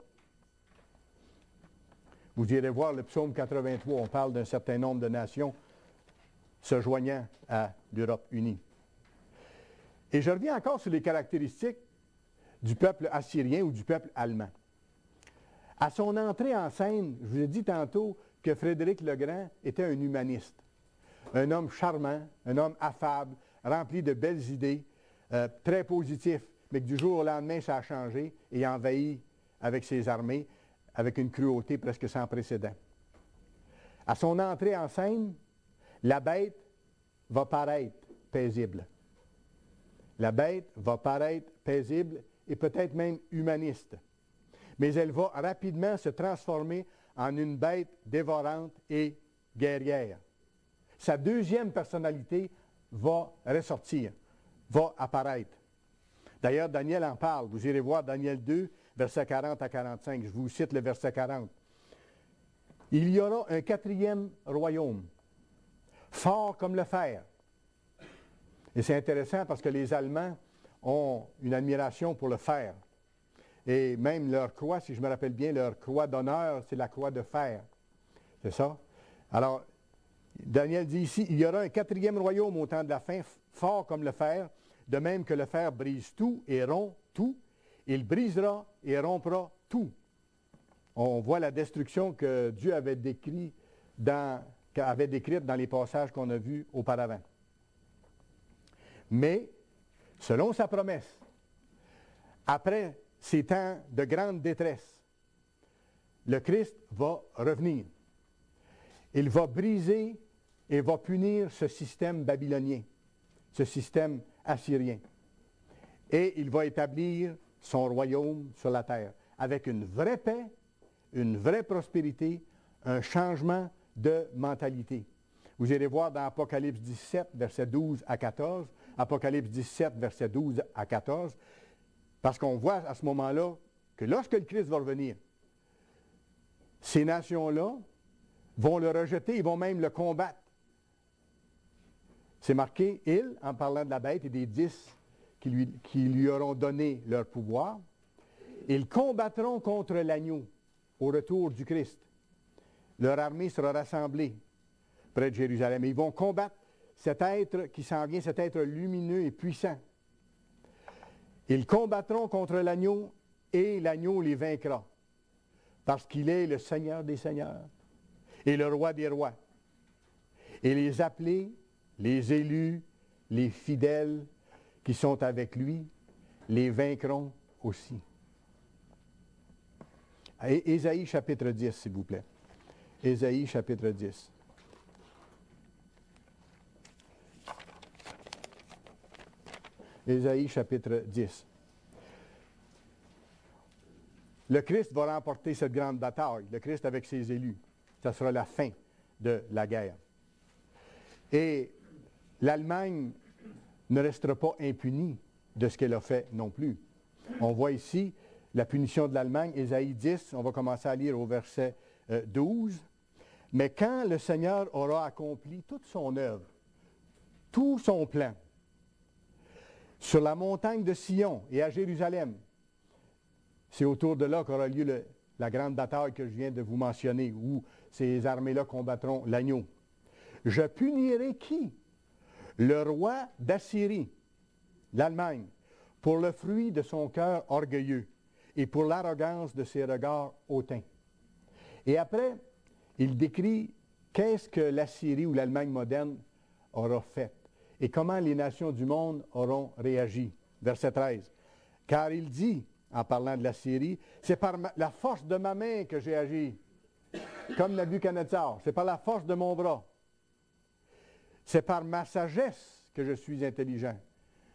Vous irez voir le psaume 83, on parle d'un certain nombre de nations se joignant à l'Europe unie. Et je reviens encore sur les caractéristiques du peuple assyrien ou du peuple allemand. À son entrée en scène, je vous ai dit tantôt que Frédéric le Grand était un humaniste, un homme charmant, un homme affable, rempli de belles idées, très positif, mais que du jour au lendemain, ça a changé et a envahi avec ses armées, avec une cruauté presque sans précédent. À son entrée en scène, la bête va paraître paisible. La bête va paraître paisible et peut-être même humaniste. Mais elle va rapidement se transformer en une bête dévorante et guerrière. Sa deuxième personnalité va ressortir, va apparaître. D'ailleurs, Daniel en parle. Vous irez voir Daniel 2, versets 40 à 45. Je vous cite le verset 40. Il y aura un 4e royaume, fort comme le fer. Et c'est intéressant parce que les Allemands ont une admiration pour le fer. Et même leur croix, si je me rappelle bien, leur croix d'honneur, c'est la croix de fer. C'est ça? Alors, Daniel dit ici, il y aura un 4e royaume au temps de la fin, fort comme le fer, de même que le fer brise tout et rompt tout, il brisera et rompra tout. On voit la destruction que Dieu avait décrite dans les passages qu'on a vus auparavant. Mais, selon sa promesse, après ces temps de grande détresse, le Christ va revenir. Il va briser et va punir ce système babylonien, ce système assyrien. Et il va établir son royaume sur la terre, avec une vraie paix, une vraie prospérité, un changement de mentalité. Vous irez voir dans Apocalypse 17, versets 12 à 14, Apocalypse 17, versets 12 à 14, parce qu'on voit à ce moment-là que lorsque le Christ va revenir, ces nations-là vont le rejeter, ils vont même le combattre. C'est marqué, ils, en parlant de la bête et des 10 qui lui auront donné leur pouvoir, ils combattront contre l'agneau au retour du Christ. Leur armée sera rassemblée près de Jérusalem. Et ils vont combattre cet être qui s'en vient, cet être lumineux et puissant. Ils combattront contre l'agneau et l'agneau les vaincra, parce qu'il est le Seigneur des seigneurs et le Roi des rois. Et les appelés, les élus, les fidèles qui sont avec lui, les vaincront aussi. Ésaïe chapitre 10, s'il vous plaît. Ésaïe chapitre 10. Ésaïe chapitre 10. Le Christ va remporter cette grande bataille, le Christ avec ses élus. Ce sera la fin de la guerre. Et l'Allemagne ne restera pas impunie de ce qu'elle a fait non plus. On voit ici la punition de l'Allemagne, Ésaïe 10, on va commencer à lire au verset 12. « Mais quand le Seigneur aura accompli toute son œuvre, tout son plan, sur la montagne de Sion et à Jérusalem, c'est autour de là qu'aura lieu la grande bataille que je viens de vous mentionner, où ces armées-là combattront l'agneau. Je punirai qui? Le roi d'Assyrie, l'Allemagne, pour le fruit de son cœur orgueilleux et pour l'arrogance de ses regards hautains. Et après, il décrit qu'est-ce que l'Assyrie ou l'Allemagne moderne aura fait et comment les nations du monde auront réagi. Verset 13. Car il dit, en parlant de l'Assyrie, c'est par la force de ma main que j'ai agi, comme Nabuchodonosor, c'est par la force de mon bras. C'est par ma sagesse que je suis intelligent.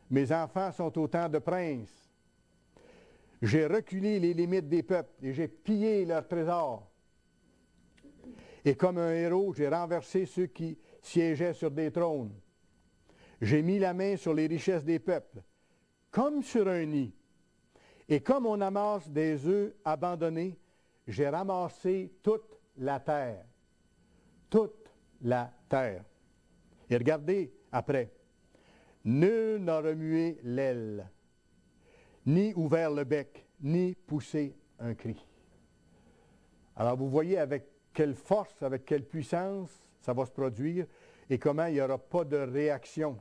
Mes enfants sont autant de princes. J'ai reculé les limites des peuples et j'ai pillé leurs trésors. Et comme un héros, j'ai renversé ceux qui siégeaient sur des trônes. J'ai mis la main sur les richesses des peuples, comme sur un nid. Et comme on amasse des œufs abandonnés, j'ai ramassé toute la terre. Toute la terre. Et regardez après. Nul n'a remué l'aile, ni ouvert le bec, ni poussé un cri. Alors vous voyez avec quelle force, avec quelle puissance ça va se produire et comment il n'y aura pas de réaction.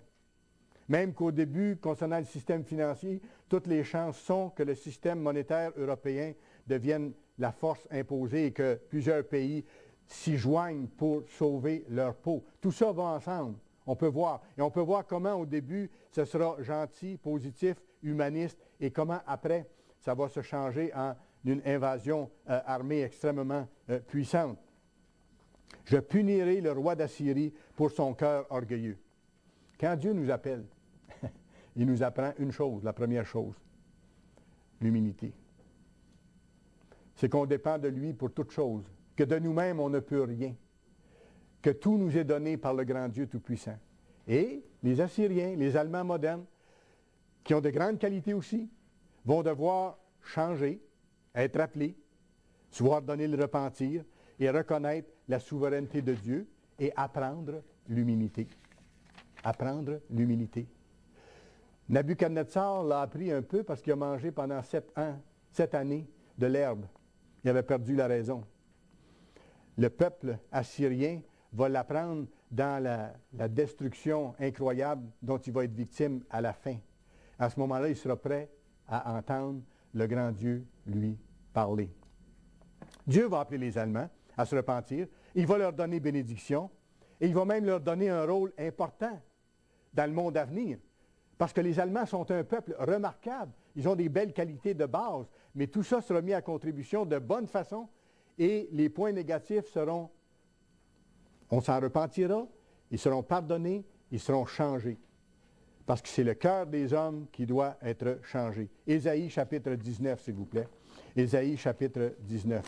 Même qu'au début, concernant le système financier, toutes les chances sont que le système monétaire européen devienne la force imposée et que plusieurs pays s'y joignent pour sauver leur peau. Tout ça va ensemble. On peut voir. Et on peut voir comment au début, ce sera gentil, positif, humaniste, et comment après, ça va se changer en une invasion armée extrêmement puissante. Je punirai le roi d'Assyrie pour son cœur orgueilleux. Quand Dieu nous appelle, il nous apprend une chose, la première chose, l'humilité. C'est qu'on dépend de lui pour toute chose, que de nous-mêmes on ne peut rien, que tout nous est donné par le grand Dieu Tout-Puissant. Et les Assyriens, les Allemands modernes, qui ont de grandes qualités aussi, vont devoir changer, être appelés, se voir donner le repentir et reconnaître la souveraineté de Dieu et apprendre l'humilité. Apprendre l'humilité. Nabuchodonosor l'a appris un peu parce qu'il a mangé pendant 7 années de l'herbe. Il avait perdu la raison. Le peuple assyrien va l'apprendre dans la destruction incroyable dont il va être victime à la fin. À ce moment-là, il sera prêt à entendre le grand Dieu lui parler. Dieu va appeler les Allemands à se repentir. Il va leur donner bénédiction et il va même leur donner un rôle important dans le monde à venir. Parce que les Allemands sont un peuple remarquable, ils ont des belles qualités de base, mais tout ça sera mis à contribution de bonne façon et les points négatifs seront, on s'en repentira, ils seront pardonnés, ils seront changés. Parce que c'est le cœur des hommes qui doit être changé. Ésaïe chapitre 19, s'il vous plaît. Ésaïe chapitre 19.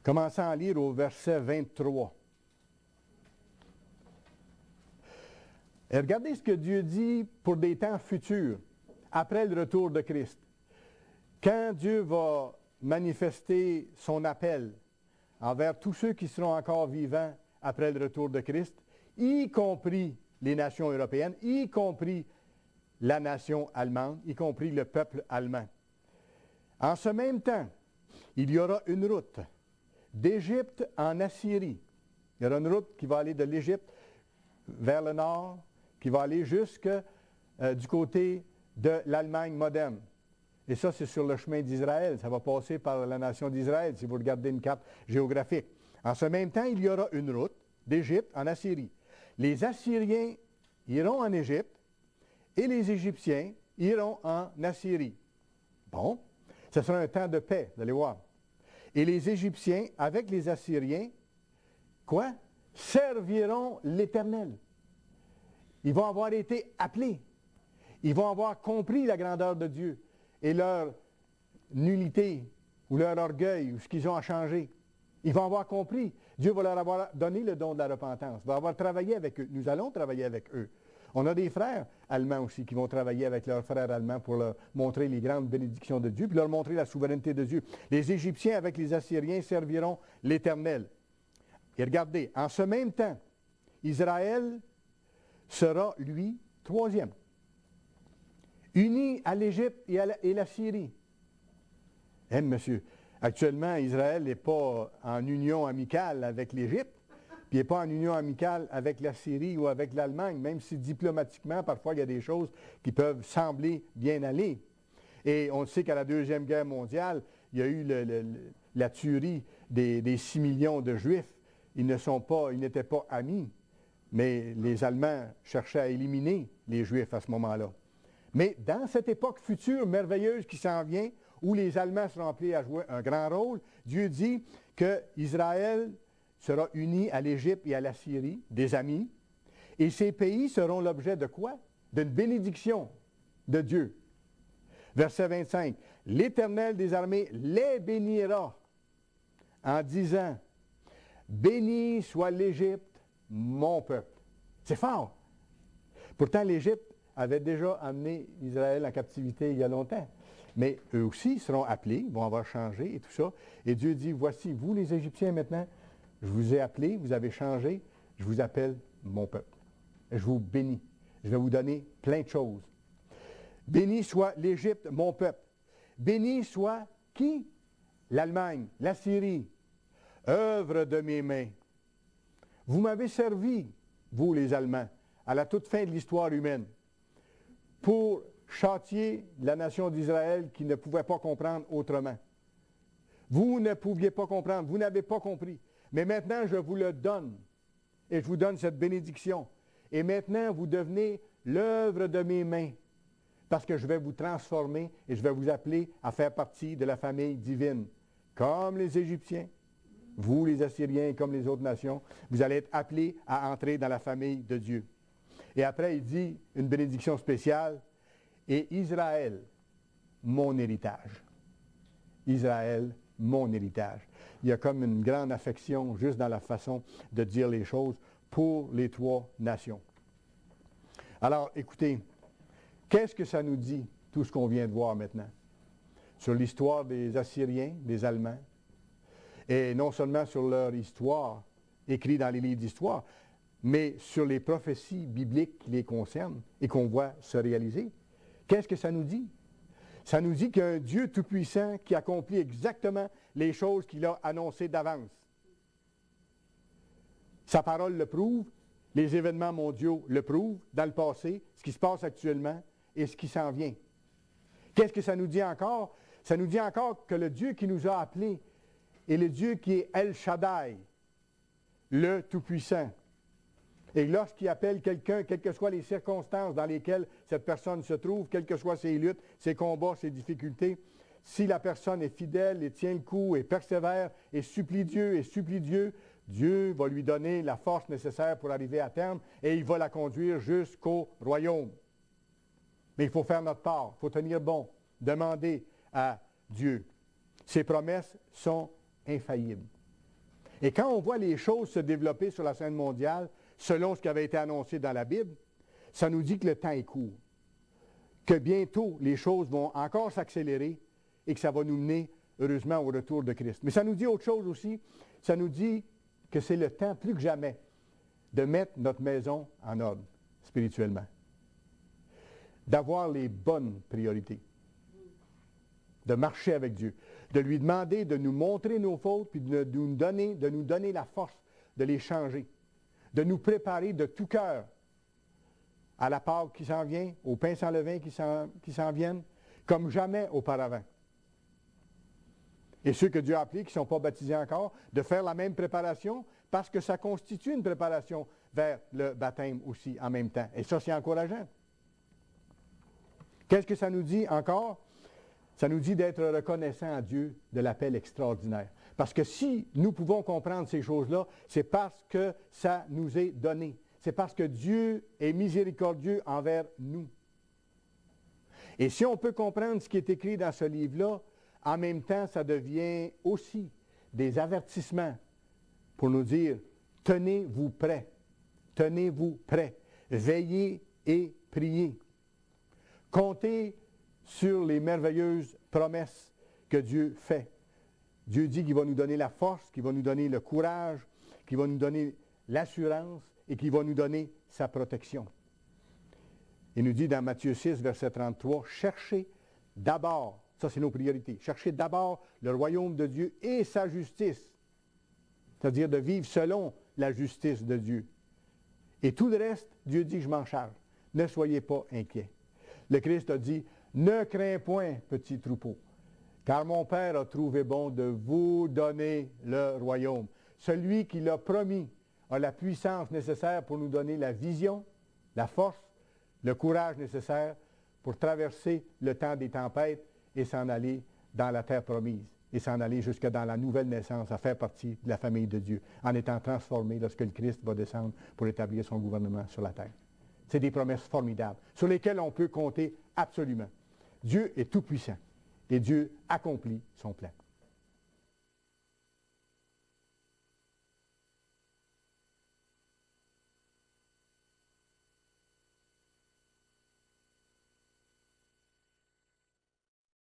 Commençons à lire au verset 23. Et regardez ce que Dieu dit pour des temps futurs, après le retour de Christ. Quand Dieu va manifester son appel envers tous ceux qui seront encore vivants après le retour de Christ, y compris les nations européennes, y compris la nation allemande, y compris le peuple allemand. En ce même temps, il y aura une route d'Égypte en Assyrie. Il y aura une route qui va aller de l'Égypte vers le nord, qui va aller jusque du côté de l'Allemagne moderne. Et ça, c'est sur le chemin d'Israël. Ça va passer par la nation d'Israël, si vous regardez une carte géographique. En ce même temps, il y aura une route d'Égypte en Assyrie. Les Assyriens iront en Égypte et les Égyptiens iront en Assyrie. Bon, ce sera un temps de paix, vous allez voir. Et les Égyptiens, avec les Assyriens, quoi? Serviront l'Éternel. Ils vont avoir été appelés. Ils vont avoir compris la grandeur de Dieu et leur nullité ou leur orgueil ou ce qu'ils ont à changer. Ils vont avoir compris. Dieu va leur avoir donné le don de la repentance. Il va avoir travaillé avec eux. Nous allons travailler avec eux. On a des frères allemands aussi qui vont travailler avec leurs frères allemands pour leur montrer les grandes bénédictions de Dieu, puis leur montrer la souveraineté de Dieu. Les Égyptiens avec les Assyriens serviront l'Éternel. Et regardez, en ce même temps, Israël sera, lui, troisième, uni à l'Égypte et la Syrie. Monsieur, actuellement, Israël n'est pas en union amicale avec l'Égypte, puis il n'est pas en union amicale avec la Syrie ou avec l'Allemagne, même si diplomatiquement, parfois, il y a des choses qui peuvent sembler bien aller. Et on sait qu'à la Deuxième Guerre mondiale, il y a eu la tuerie des 6 millions de Juifs. Ils n'étaient pas amis, mais les Allemands cherchaient à éliminer les Juifs à ce moment-là. Mais dans cette époque future merveilleuse qui s'en vient, où les Allemands seront appelés à jouer un grand rôle, Dieu dit qu'Israël sera uni à l'Égypte et à la Syrie, des amis, et ces pays seront l'objet de quoi? D'une bénédiction de Dieu. Verset 25, « L'Éternel des armées les bénira en disant, « Béni soit l'Égypte, mon peuple. » C'est fort. Pourtant, l'Égypte avait déjà amené Israël en captivité il y a longtemps. Mais eux aussi seront appelés, ils vont avoir changé et tout ça. Et Dieu dit, voici, vous les Égyptiens maintenant, je vous ai appelés, vous avez changé, je vous appelle mon peuple. Je vous bénis. Je vais vous donner plein de choses. Béni soit l'Égypte, mon peuple. Béni soit qui? L'Allemagne, la Syrie. Œuvre de mes mains. Vous m'avez servi, vous les Allemands, à la toute fin de l'histoire humaine, pour châtier la nation d'Israël qui ne pouvait pas comprendre autrement. Vous ne pouviez pas comprendre, vous n'avez pas compris. Mais maintenant, je vous le donne. Et je vous donne cette bénédiction. Et maintenant, vous devenez l'œuvre de mes mains. Parce que je vais vous transformer et je vais vous appeler à faire partie de la famille divine. Comme les Égyptiens, vous les Assyriens, comme les autres nations, vous allez être appelés à entrer dans la famille de Dieu. Et après, il dit une bénédiction spéciale. Et Israël, mon héritage. Israël, mon héritage. Il y a comme une grande affection, juste dans la façon de dire les choses, pour les trois nations. Alors, écoutez, qu'est-ce que ça nous dit, tout ce qu'on vient de voir maintenant, sur l'histoire des Assyriens, des Allemands, et non seulement sur leur histoire, écrite dans les livres d'histoire, mais sur les prophéties bibliques qui les concernent et qu'on voit se réaliser? Qu'est-ce que ça nous dit? Ça nous dit qu'il y a un Dieu tout-puissant qui accomplit exactement les choses qu'il a annoncées d'avance. Sa parole le prouve, les événements mondiaux le prouvent, dans le passé, ce qui se passe actuellement et ce qui s'en vient. Qu'est-ce que ça nous dit encore? Ça nous dit encore que le Dieu qui nous a appelés est le Dieu qui est El Shaddai, le Tout-Puissant. Et lorsqu'il appelle quelqu'un, quelles que soient les circonstances dans lesquelles cette personne se trouve, quelles que soient ses luttes, ses combats, ses difficultés, si la personne est fidèle et tient le coup et persévère et supplie Dieu, Dieu va lui donner la force nécessaire pour arriver à terme et il va la conduire jusqu'au royaume. Mais il faut faire notre part, il faut tenir bon, demander à Dieu. Ses promesses sont infaillibles. Et quand on voit les choses se développer sur la scène mondiale, selon ce qui avait été annoncé dans la Bible, ça nous dit que le temps est court, que bientôt les choses vont encore s'accélérer et que ça va nous mener, heureusement, au retour de Christ. Mais ça nous dit autre chose aussi, ça nous dit que c'est le temps, plus que jamais, de mettre notre maison en ordre spirituellement, d'avoir les bonnes priorités, de marcher avec Dieu, de lui demander de nous montrer nos fautes, puis de nous donner la force de les changer, de nous préparer de tout cœur à la Pâque qui s'en vient, au pain sans levain qui s'en viennent, comme jamais auparavant. Et ceux que Dieu a appelés, qui ne sont pas baptisés encore, de faire la même préparation, parce que ça constitue une préparation vers le baptême aussi en même temps. Et ça, c'est encourageant. Qu'est-ce que ça nous dit encore? Ça nous dit d'être reconnaissant à Dieu de l'appel extraordinaire. Parce que si nous pouvons comprendre ces choses-là, c'est parce que ça nous est donné. C'est parce que Dieu est miséricordieux envers nous. Et si on peut comprendre ce qui est écrit dans ce livre-là, en même temps, ça devient aussi des avertissements pour nous dire, tenez-vous prêts, veillez et priez. Comptez sur les merveilleuses promesses que Dieu fait. Dieu dit qu'il va nous donner la force, qu'il va nous donner le courage, qu'il va nous donner l'assurance et qu'il va nous donner sa protection. Il nous dit dans Matthieu 6, verset 33, « Cherchez d'abord », ça c'est nos priorités, « cherchez d'abord le royaume de Dieu et sa justice », c'est-à-dire de vivre selon la justice de Dieu. Et tout le reste, Dieu dit, je m'en charge. Ne soyez pas inquiets. Le Christ a dit, ne crains point, petit troupeau, car mon Père a trouvé bon de vous donner le royaume. Celui qui l'a promis a la puissance nécessaire pour nous donner la vision, la force, le courage nécessaire pour traverser le temps des tempêtes et s'en aller dans la terre promise et s'en aller jusque dans la nouvelle naissance, à faire partie de la famille de Dieu, en étant transformé lorsque le Christ va descendre pour établir son gouvernement sur la terre. C'est des promesses formidables sur lesquelles on peut compter absolument. Dieu est tout-puissant et Dieu accomplit son plan.